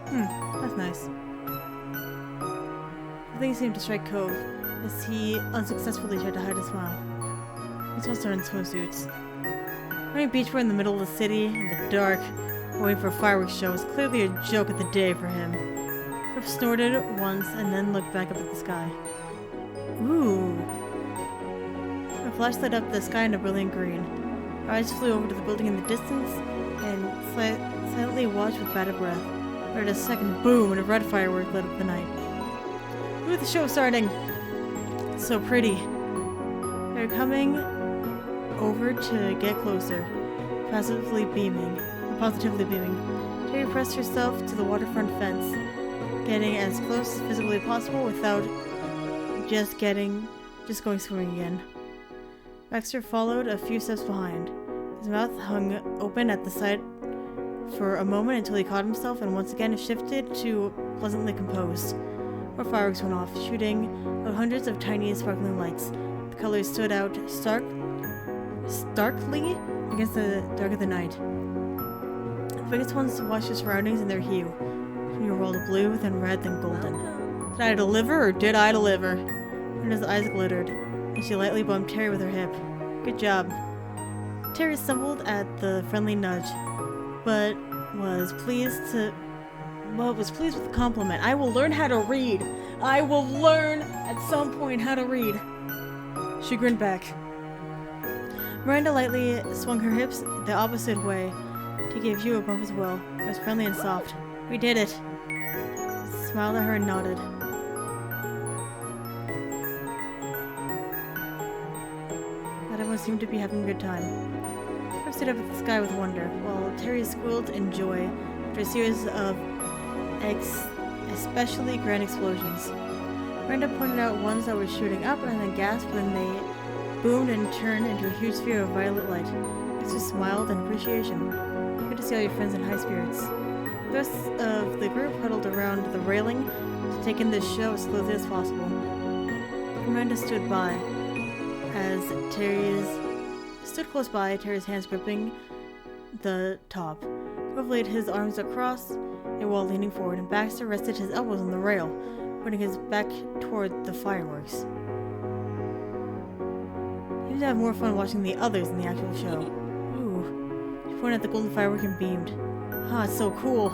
That's nice. The thing seemed to strike Cove as he unsuccessfully tried to hide a smile. His monster in swimsuits. Running beachwear in the middle of the city, in the dark, waiting for a fireworks show was clearly a joke of the day for him. Cove snorted once and then looked back up at the sky. Ooh. A flash lit up the sky in a brilliant green. Our eyes flew over to the building in the distance and silently watched with bated breath. We heard a second boom and a red firework lit up the night. Ooh, the show's starting! It's so pretty. They're coming over to get closer, positively beaming. Terry pressed herself to the waterfront fence, getting as close as physically possible without just going swimming again. Baxter followed a few steps behind. His mouth hung open at the sight for a moment until he caught himself and once again shifted to pleasantly composed. More fireworks went off, shooting out hundreds of tiny sparkling lights. The colors stood out starkly against the dark of the night. The biggest ones watched the surroundings in their hue. From your world of blue, then red, then golden. Did I deliver or did I deliver? Brenda's eyes glittered, and she lightly bumped Terry with her hip. Good job. Terry stumbled at the friendly nudge, but was pleased with the compliment. I will learn how to read. I will learn at some point how to read. She grinned back. Miranda lightly swung her hips the opposite way to give you a bump as well. It was friendly and soft. We did it. He smiled at her and nodded. Everyone seemed to be having a good time. I stood up at the sky with wonder, while Terry squealed in joy after a series of especially grand explosions. Miranda pointed out ones that were shooting up and then gasped when they boomed and turned into a huge sphere of violet light. Baxter smiled in appreciation. Good to see all your friends in high spirits. The rest of the group huddled around the railing to take in this show as closely as possible. Miranda stood close by, Terry's hands gripping the top. Cove laid his arms across it while leaning forward, and Baxter rested his elbows on the rail, putting his back toward the fireworks. He seemed to have more fun watching the others than the actual show. Ooh. She pointed at the golden firework and beamed. Ah, it's so cool.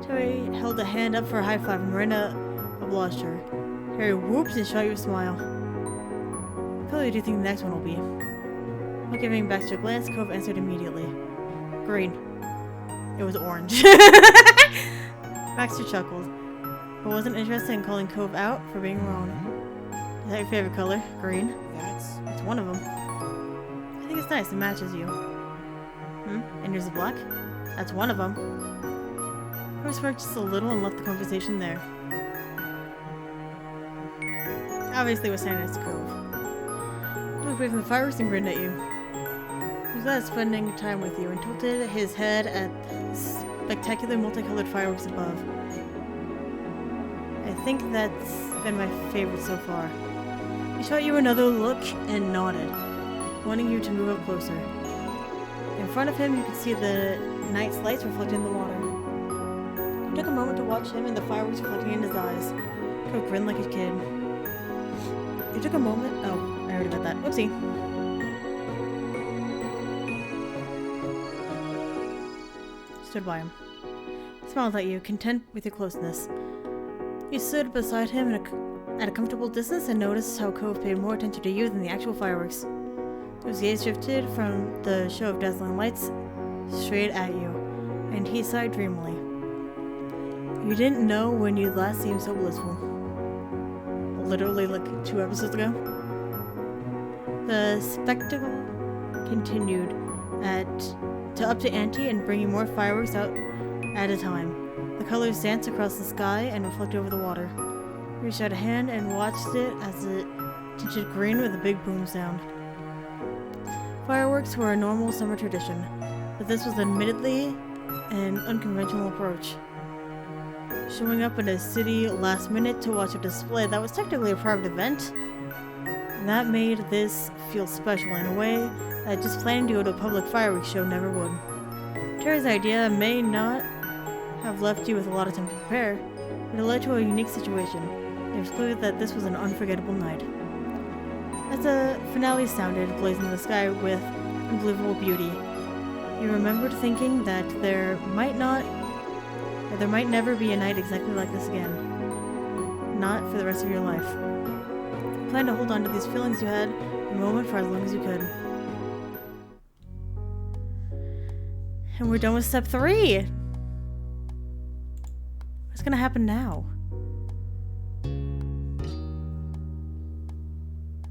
Terry held a hand up for a high five, and Miranda obliged her. Terry whooped and shot you a smile. What color do you think the next one will be? While giving Baxter a glance, Cove answered immediately. Green. It was orange. Baxter chuckled, but wasn't interested in calling Cove out for being wrong. Is that your favorite color? Green? That's It's one of them. I think it's nice. It matches you. And yours is black? That's one of them. Cove smirked just a little and left the conversation there. Obviously, was standing next to Cove. He looked away from the fireworks and grinned at you. He was glad at spending time with you and tilted his head at the spectacular multicolored fireworks above. I think that's been my favorite so far. He shot you another look and nodded, wanting you to move up closer. In front of him, you could see the night's lights reflecting in the water. You took a moment to watch him and the fireworks reflecting in his eyes. Cove grinned like a kid. You took a moment. Oh, I already got that. Whoopsie. Stood by him. He smiled at you, content with your closeness. You stood beside him at a comfortable distance and noticed how Cove paid more attention to you than the actual fireworks. His gaze shifted from the show of dazzling lights straight at you, and he sighed dreamily. You didn't know when you last seemed so blissful. Literally like 2 episodes ago. The spectacle continued to up to ante and bringing more fireworks out at a time. The colors danced across the sky and reflected over the water. You reached out a hand and watched it as it tinted green with a big boom sound. Fireworks were a normal summer tradition, but this was admittedly an unconventional approach. Showing up in a city last minute to watch a display that was technically a private event, that made this feel special in a way that just planning to go to a public fireworks show never would. Terry's idea may not have left you with a lot of time to prepare, but it led to a unique situation. It was clear that this was an unforgettable night. As the finale sounded, blazing the sky with unbelievable beauty, you remembered thinking that there might never be a night exactly like this again. Not for the rest of your life. Plan to hold on to these feelings you had in the moment for as long as you could. And we're done with step 3! What's gonna happen now?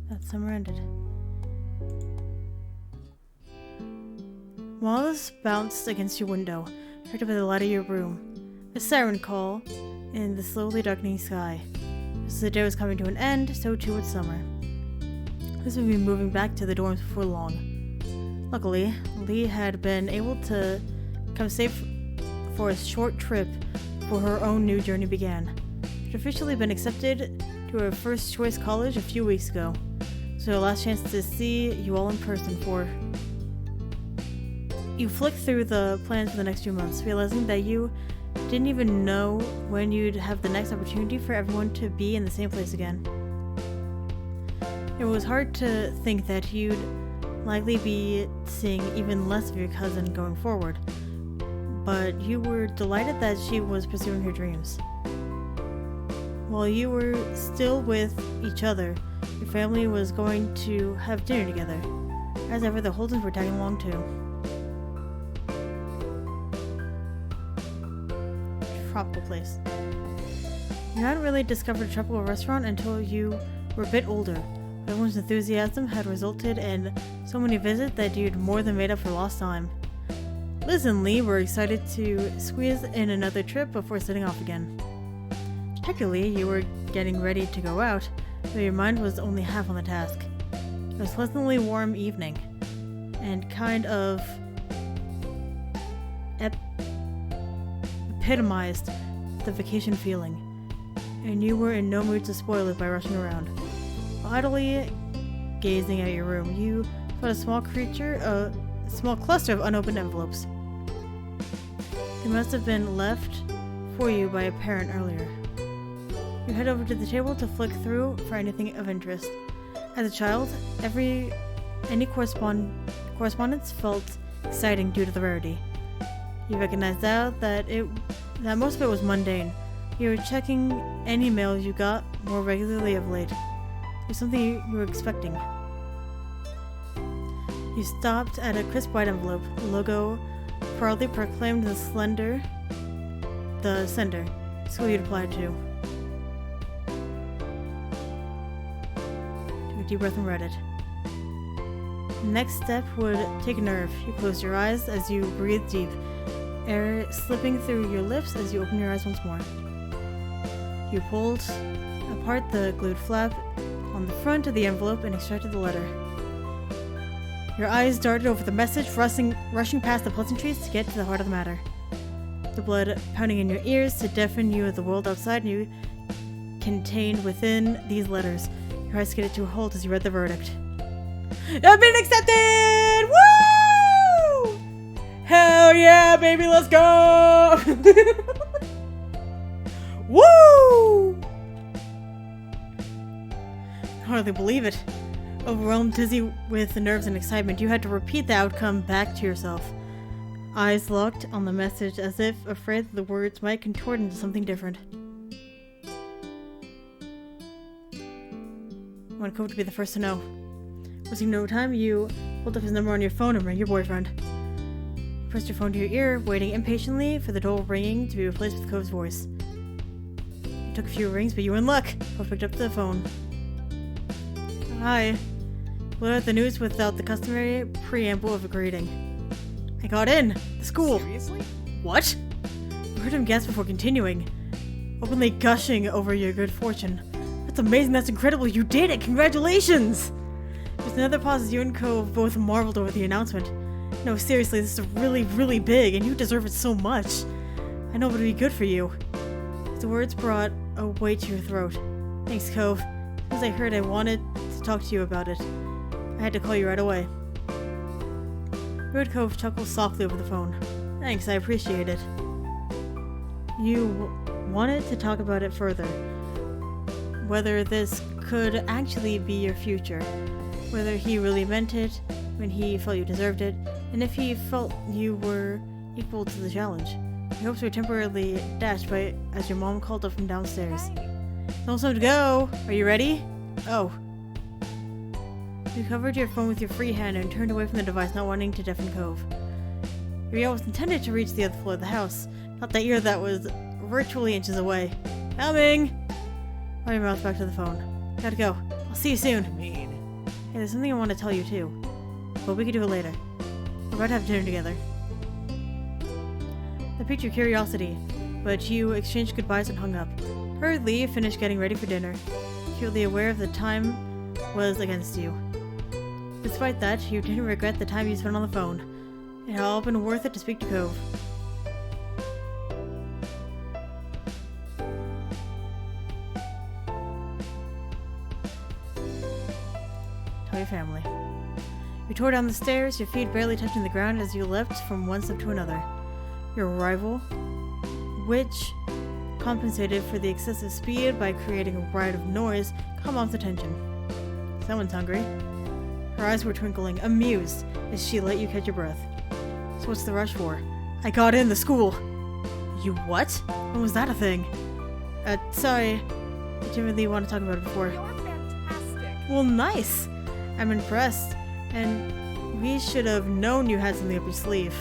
That summer ended. Wallace bounced against your window, attracted by the light of your room. A siren call in the slowly darkening sky. As the day was coming to an end, so too would summer. This would be moving back to the dorms before long. Luckily, Lee had been able to come safe for a short trip before her own new journey began. She'd officially been accepted to her first choice college a few weeks ago, so her last chance to see you all in person for... You flicked through the plans for the next few months, realizing that you didn't even know when you'd have the next opportunity for everyone to be in the same place again. It was hard to think that you'd likely be seeing even less of your cousin going forward, but you were delighted that she was pursuing her dreams. While you were still with each other, your family was going to have dinner together. As ever, the Holdens were tagging along too. Tropical place. You hadn't really discovered a tropical restaurant until you were a bit older. Everyone's enthusiasm had resulted in so many visits that you'd more than made up for lost time. Liz and Lee were excited to squeeze in another trip before setting off again. Technically, you were getting ready to go out, but your mind was only half on the task. It was a pleasantly warm evening, and kind of epitomized the vacation feeling, and you were in no mood to spoil it by rushing around. Idly gazing at your room, you found a small cluster of unopened envelopes. They must have been left for you by a parent earlier. You head over to the table to flick through for anything of interest. As a child, any correspondence felt exciting due to the rarity. You recognized now that most of it was mundane. You were checking any mail you got more regularly of late. It was something you were expecting. You stopped at a crisp white envelope. The logo proudly proclaimed the sender, school you'd applied to. Took a deep breath and read it. The next step would take a nerve. You closed your eyes as you breathed deep, air slipping through your lips as you opened your eyes once more. You pulled apart the glued flap on the front of the envelope and extracted the letter. Your eyes darted over the message, rushing past the pleasantries to get to the heart of the matter. The blood pounding in your ears to deafen you of the world outside you contained within these letters. Your eyes skidded to a halt as you read the verdict. I've been accepted! Woo! Hell yeah, baby, let's go! Woo! I hardly believe it. Overwhelmed, dizzy with nerves and excitement, you had to repeat the outcome back to yourself. Eyes locked on the message as if afraid that the words might contort into something different. I want Cove to be the first to know. Wasting no time, you pulled up his number on your phone and rang your boyfriend. You pressed your phone to your ear, waiting impatiently for the door ringing to be replaced with Cove's voice. It took a few rings, but you were in luck. Cove picked up the phone. Hi. Blurted out the news without the customary preamble of a greeting. I got in! The school! Seriously? What? You heard him gasp before continuing, openly gushing over your good fortune. That's amazing, that's incredible, you did it! Congratulations! There's another pause as you and Cove both marveled over the announcement. No, seriously, this is really, really big, and you deserve it so much. I know it would be good for you. The words brought a weight to your throat. Thanks, Cove. As I heard, I wanted to talk to you about it. I had to call you right away. Rude Cove chuckled softly over the phone. Thanks, I appreciate it. You wanted to talk about it further. Whether this could actually be your future. Whether he really meant it when he felt you deserved it, and if he felt you were equal to the challenge. Your hopes were temporarily dashed by as your mom called up from downstairs. Almost time to go! Are you ready? Oh. You covered your phone with your free hand and turned away from the device, not wanting to deafen Cove. Your yell was intended to reach the other floor of the house, not that ear that was virtually inches away. Coming! Put your mouth back to the phone. Gotta go. I'll see you soon. Hey, there's something I want to tell you too. But we can do it later. We're about to have dinner together. That piqued your curiosity, but you exchanged goodbyes and hung up. Hurriedly, you finished getting ready for dinner, acutely aware of the time was against you. Despite that, you didn't regret the time you spent on the phone. It had all been worth it to speak to Cove. Tell your family. You tore down the stairs, your feet barely touching the ground as you leapt from one step to another. Your arrival, which compensated for the excessive speed by creating a riot of noise, caught Mom's attention. Someone's hungry. Her eyes were twinkling, amused, as she let you catch your breath. So what's the rush for? I got in the school. You what? When was that a thing? Sorry. I didn't really want to talk about it before. You're fantastic. Well, nice. I'm impressed. And we should have known you had something up your sleeve.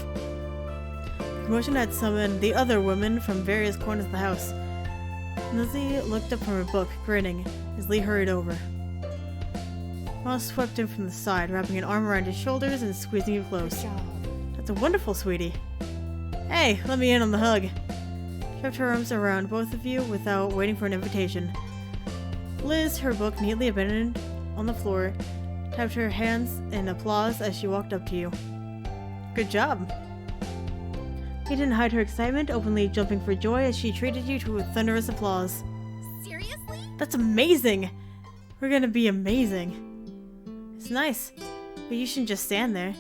The commotion had summoned the other women from various corners of the house. Lizzie looked up from her book, grinning, as Lee hurried over. Moss swept in from the side, wrapping an arm around his shoulders and squeezing you close. Good job. That's a wonderful, sweetie. Hey, let me in on the hug. She wrapped her arms around both of you without waiting for an invitation. Liz, her book neatly abandoned on the floor, tapped her hands in applause as she walked up to you. Good job. She didn't hide her excitement, openly jumping for joy as she treated you to a thunderous applause. Seriously? That's amazing! We're gonna be amazing. It's nice, but you shouldn't just stand there.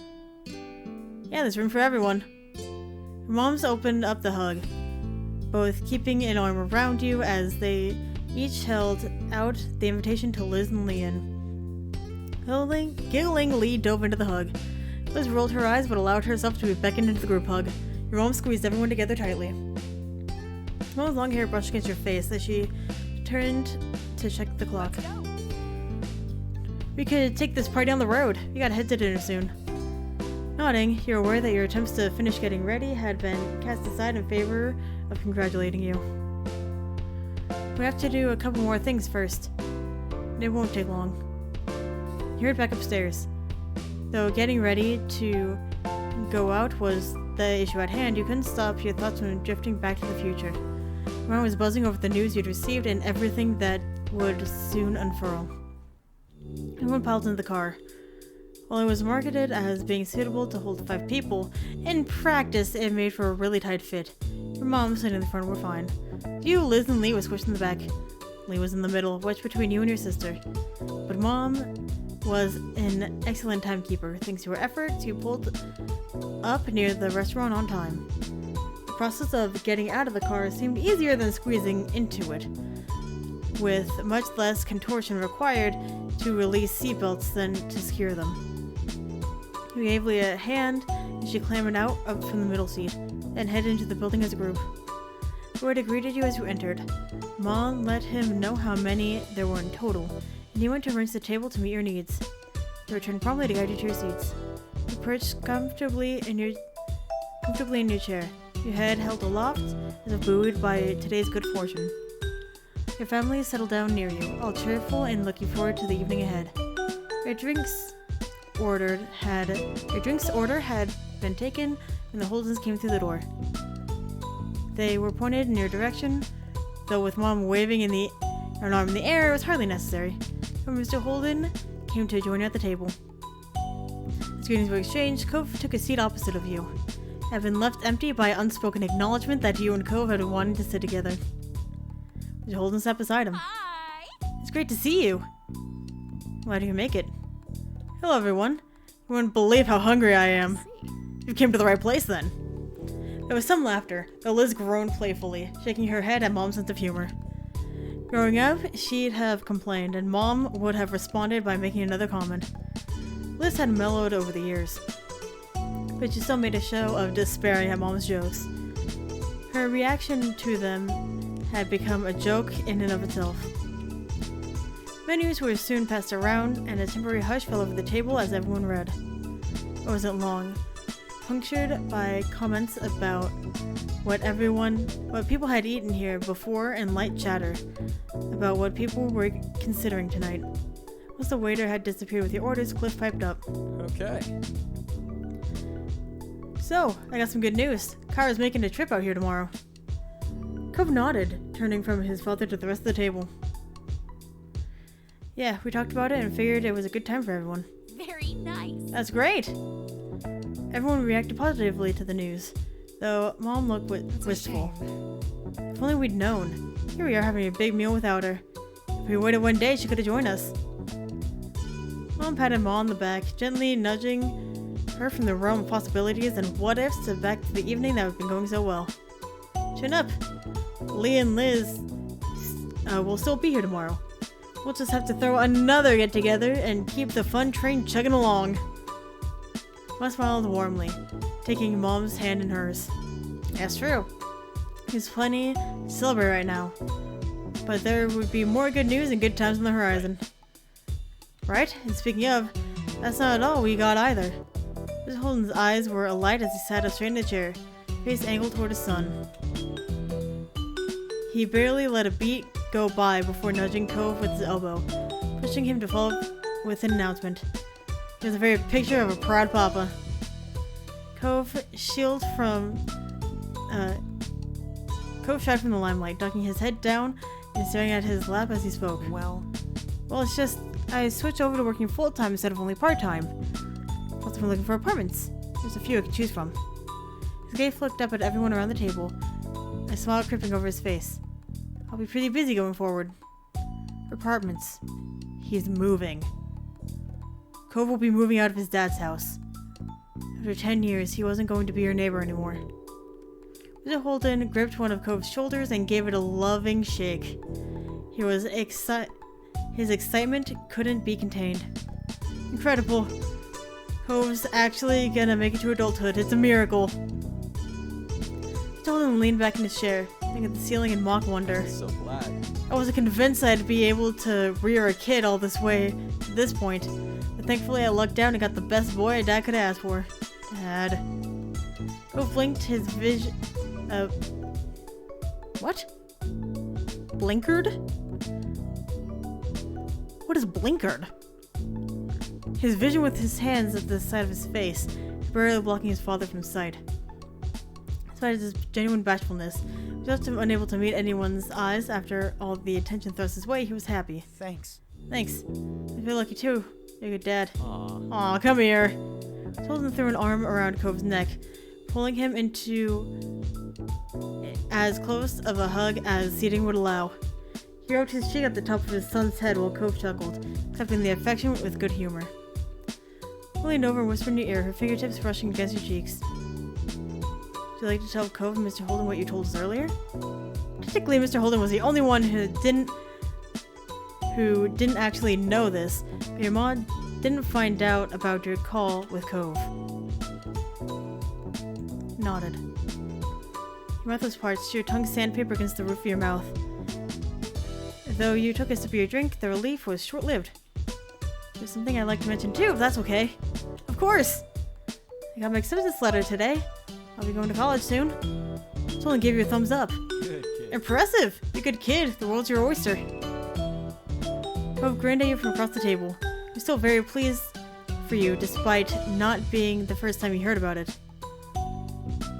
Yeah, there's room for everyone. Your moms opened up the hug, both keeping an arm around you as they each held out the invitation to Liz and Leon. Giggling, Lee dove into the hug. Liz rolled her eyes but allowed herself to be beckoned into the group hug. Your mom squeezed everyone together tightly. Mom's long hair brushed against your face as she turned to check the clock. Let's go. We could take this party on the road. We gotta head to dinner soon. Nodding, you're aware that your attempts to finish getting ready had been cast aside in favor of congratulating you. We have to do a couple more things first. It won't take long. You heard back upstairs. Though getting ready to go out was the issue at hand, you couldn't stop your thoughts from drifting back to the future. Your mind was buzzing over the news you'd received and everything that would soon unfurl. Everyone piled into the car. While it was marketed as being suitable to hold 5 people, in practice it made for a really tight fit. Your mom sitting in the front were fine. You, Liz, and Lee were squished in the back. Lee was in the middle, wedged between you and your sister. But Mom was an excellent timekeeper. Thanks to her efforts, you pulled up near the restaurant on time. The process of getting out of the car seemed easier than squeezing into it, with much less contortion required to release seatbelts than to secure them. You gave Lee a hand, and she clambered out up from the middle seat, then headed into the building as a group. Roy greeted you as you entered. Mom let him know how many there were in total, and he went to arrange the table to meet your needs. He returned promptly to guide you to your seats. You perched comfortably in your chair, your head held aloft as if buoyed by today's good fortune. Your family settled down near you, all cheerful and looking forward to the evening ahead. Your drinks order had been taken when the Holdens came through the door. They were pointed in your direction, though with Mom waving an arm in the air, it was hardly necessary. When Mr. Holden came to join you at the table. As greetings were exchanged, Cove took a seat opposite of you, had been left empty by unspoken acknowledgement that you and Cove had been wanting to sit together. Mr. Holden sat beside him. Hi. It's great to see you. Why do you make it? Hello, everyone. You wouldn't believe how hungry I am. You came to the right place, then. There was some laughter, though Liz groaned playfully, shaking her head at Mom's sense of humor. Growing up, she'd have complained, and Mom would have responded by making another comment. Liz had mellowed over the years, but she still made a show of despairing at Mom's jokes. Her reaction to them had become a joke in and of itself. Menus were soon passed around, and a temporary hush fell over the table as everyone read. It wasn't long, punctured by comments about what people had eaten here before and light chatter about what people were considering tonight. Once the waiter had disappeared with the orders, Cliff piped up. Okay. So, I got some good news. Kara's making a trip out here tomorrow. Cove nodded, turning from his father to the rest of the table. Yeah, we talked about it and figured it was a good time for everyone. Very nice. That's great! Everyone reacted positively to the news, though Mom looked wistful. If only we'd known. Here we are having a big meal without her. If we waited one day, she could have joined us. Mom patted Ma on the back, gently nudging her from the realm of possibilities and what-ifs to back to the evening that had been going so well. Chin up. Lee and Liz will still be here tomorrow. We'll just have to throw another get-together and keep the fun train chugging along. Ma smiled warmly, taking Mom's hand in hers. That's true. There's plenty to celebrate right now. But there would be more good news and good times on the horizon. Right? And speaking of, that's not all we got either. Mr. Holden's eyes were alight as he sat up straight in the chair, face angled toward his son. He barely let a beat go by before nudging Cove with his elbow, pushing him to follow with an announcement. He was a very picture of a proud papa. Cove shied from the limelight, ducking his head down and staring at his lap as he spoke. Well, it's just I switched over to working full-time instead of only part-time. Plus, I'm looking for apartments. There's a few I could choose from. His gaze looked up at everyone around the table, a smile creeping over his face. I'll be pretty busy going forward. Apartments. He's moving. Cove will be moving out of his dad's house. After 10 years, he wasn't going to be your neighbor anymore. Mr. Holden gripped one of Cove's shoulders and gave it a loving shake. His excitement couldn't be contained. Incredible. Cove's actually gonna make it to adulthood. It's a miracle. Mr. Holden leaned back in his chair, looking at the ceiling in mock wonder. So glad. I wasn't convinced I'd be able to rear a kid all this way to this point, but thankfully I lucked out and got the best boy a dad could ask for. Dad. Cove blinked his vision. What? Blinkered? What is blinkered? His vision with his hands at the side of his face, barely blocking his father from sight. Despite his genuine bashfulness, just unable to meet anyone's eyes after all the attention thrust his way, he was happy. Thanks. Thanks. I feel lucky too. You're a good dad. Aw. Aw, come here. Holden threw an arm around Cove's neck, pulling him into as close of a hug as seating would allow. He rubbed his cheek at the top of his son's head while Cove chuckled, accepting the affection with good humor. She leaned over and whispered in your ear, her fingertips brushing against your cheeks. Would you like to tell Cove and Mr. Holden what you told us earlier? Technically, Mr. Holden was the only one who didn't actually know this, but your mom didn't find out about your call with Cove. Nodded. Your mouth was parched, your tongue sandpaper against the roof of your mouth. Though you took a sip of your drink, the relief was short-lived. There's something I'd like to mention too, if that's okay. Of course! I got my acceptance letter today. I'll be going to college soon. Someone gave you a thumbs up. Good kid. Impressive! You're a good kid. The world's your oyster. Cove grinned at you from across the table. You're still very pleased for you, despite not being the first time you heard about it.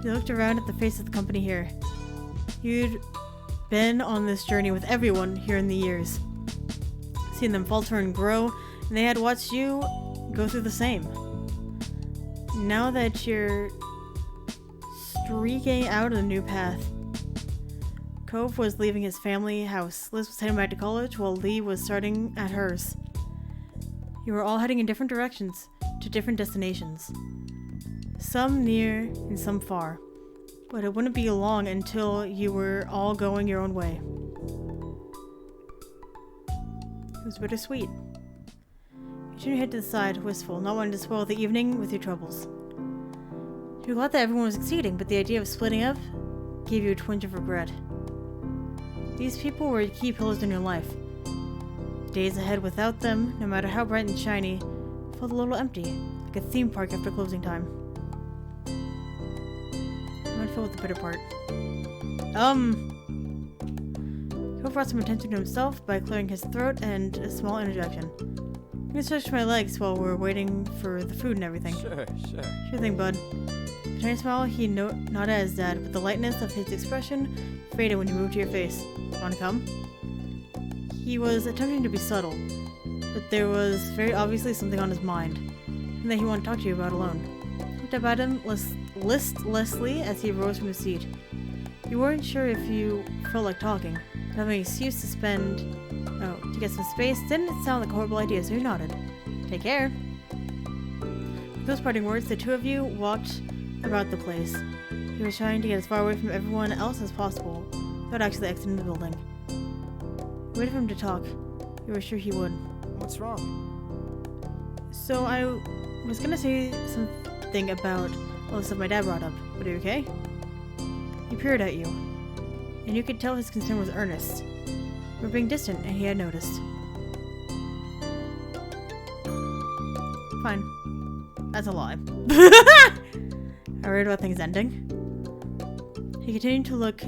You looked around at the face of the company here. You'd been on this journey with everyone here in the years. Seen them falter and grow, and they had watched you go through the same. Now that you're streaking out on a new path. Cove was leaving his family house. Liz was heading back to college, while Lee was starting at hers. You were all heading in different directions, to different destinations. Some near and some far. But it wouldn't be long until you were all going your own way. It was bittersweet. You turned your head to the side, wistful, not wanting to spoil the evening with your troubles. You were glad that everyone was succeeding, but the idea of splitting up gave you a twinge of regret. These people were key pillars in your life. Days ahead without them, no matter how bright and shiny, felt a little empty, like a theme park after closing time. I might fill with the bitter part. Cove brought some attention to himself by clearing his throat and a small interjection. I'm gonna stretch my legs while we're waiting for the food and everything. Sure. Sure thing, bud. With a tiny smile, he nodded at his dad, but the lightness of his expression faded when he moved to your face. Wanna come? He was attempting to be subtle, but there was very obviously something on his mind, and that he wanted to talk to you about alone. He looked up at him listlessly as he rose from his seat. You weren't sure if you felt like talking. Having an excuse to get some space didn't sound like a horrible idea, so he nodded. Take care. With those parting words, the two of you walked about the place. He was trying to get as far away from everyone else as possible, without actually exiting the building. You waited for him to talk. You were sure he would. What's wrong? So I was gonna say something about all the stuff my dad brought up. But are you okay? He peered at you, and you could tell his concern was earnest. You were being distant, and he had noticed. Fine. That's a lie. I worried about things ending. He continued to look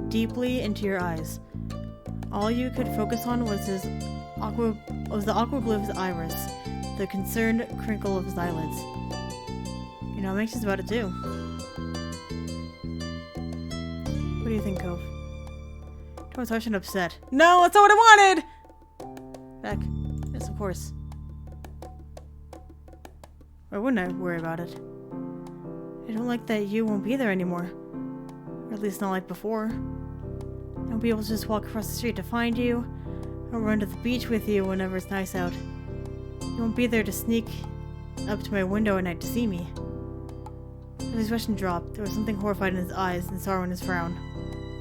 deeply into your eyes. All you could focus on was the aqua blue of his iris, the concerned crinkle of his eyelids. You know, I'm anxious about it too. What do you think, Cove? I was harsh and upset. No, that's not what I wanted! Beck. Yes, of course. Why wouldn't I worry about it? I don't like that you won't be there anymore. Or at least not like before. I won't be able to just walk across the street to find you, or run to the beach with you whenever it's nice out. You won't be there to sneak up to my window at night to see me. His expression dropped. There was something horrified in his eyes and sorrow in his frown.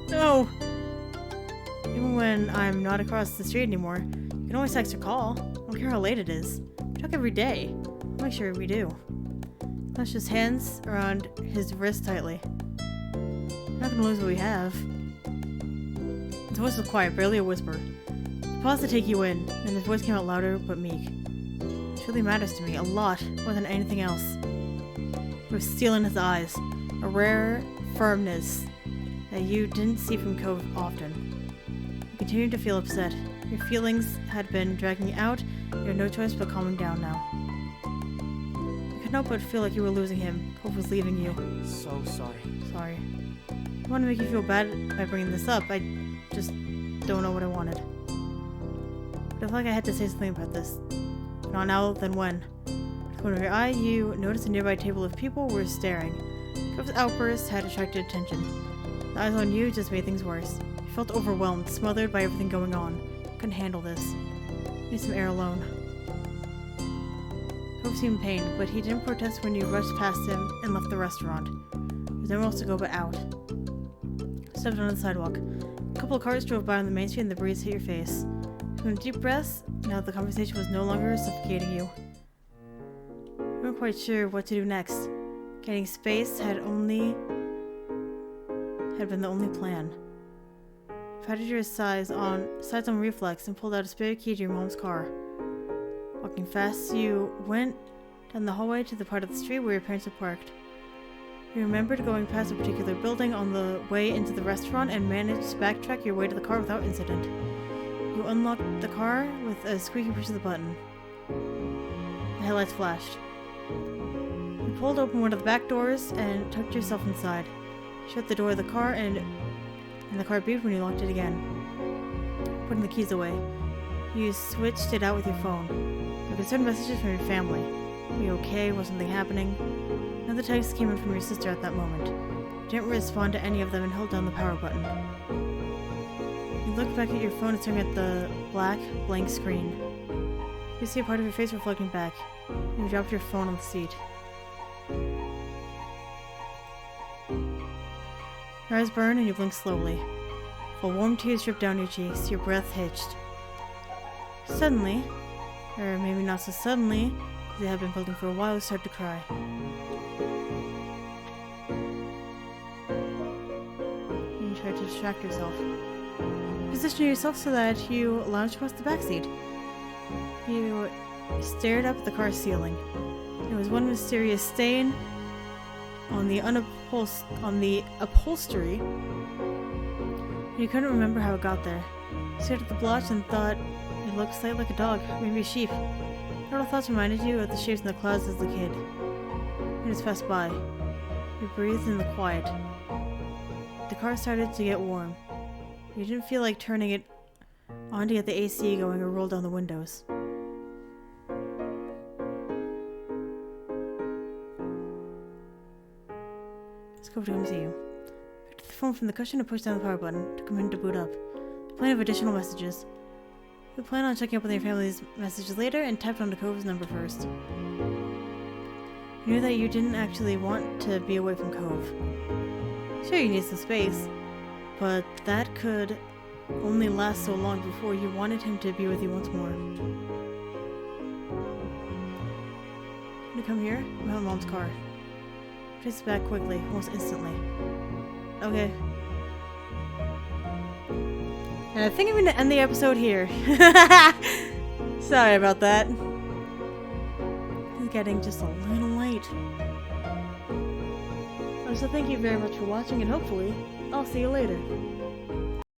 No! Even when I'm not across the street anymore, you can always text or call. I don't care how late it is. We talk every day. I'll make sure we do. Clenched his hands around his wrist tightly. We're not gonna lose what we have. His voice was quiet, barely a whisper. He paused to take you in, and his voice came out louder but meek. It really matters to me, a lot, more than anything else. There was steel in his eyes, a rare firmness that you didn't see from Cove often. You continued to feel upset. Your feelings had been dragging out, you had no choice but calming down now. You could not but feel like you were losing him. Cove was leaving you. So sorry. Sorry. I want to make you feel bad by bringing this up, I just don't know what I wanted. But I felt like I had to say something about this. Not now, then when? At the corner of your eye, you noticed a nearby table of people were staring. Cove's outburst had attracted attention. The eyes on you just made things worse. You felt overwhelmed, smothered by everything going on. You couldn't handle this. You need some air alone. Cove seemed pained, but he didn't protest when you rushed past him and left the restaurant. There was nowhere else to go but out. Stepped on the sidewalk. A couple of cars drove by on the main street and the breeze hit your face. You took deep breaths, now that the conversation was no longer suffocating you. You weren't quite sure what to do next. Getting space had been the only plan. You patted your sides on reflex and pulled out a spare key to your mom's car. Walking fast, you went down the hallway to the part of the street where your parents had parked. You remembered going past a particular building on the way into the restaurant and managed to backtrack your way to the car without incident. You unlocked the car with a squeaky push of the button. The headlights flashed. You pulled open one of the back doors and tucked yourself inside. Shut the door of the car and the car beeped when you locked it again. Putting the keys away, you switched it out with your phone. There were concerned messages from your family. Were you okay? Was something happening? Another text came in from your sister at that moment. You didn't respond to any of them and held down the power button. You looked back at your phone and staring at the black, blank screen. You see a part of your face reflecting back. You dropped your phone on the seat. Your eyes burn and you blink slowly. While warm tears drip down your cheeks, your breath hitched. Suddenly, or maybe not so suddenly, because they have been building for a while, you start to cry. You try to distract yourself. Position yourself so that you lounge across the backseat. You stared up at the car's ceiling. There was one mysterious stain on the upholstery. You couldn't remember how it got there. You stared at the blotch and thought it looked slightly like a dog, maybe a sheep. Little thoughts reminded you of the shapes in the clouds as a kid. Minutes passed by. You breathed in the quiet. The car started to get warm. You didn't feel like turning it on to get the AC going or roll down the windows. Cove to come see you. Picked the phone from the cushion and pushed down the power button. Took a minute to boot up. Plenty of additional messages. You plan on checking up on your family's messages later and tapped onto Cove's number first. You knew that you didn't actually want to be away from Cove. Sure, you need some space, but that could only last so long before you wanted him to be with you once more. You come here? I'm at Mom's car. Trace it back quickly, almost instantly. Okay. And I think I'm going to end the episode here. Sorry about that. It's getting just a little late. So thank you very much for watching, and hopefully, I'll see you later.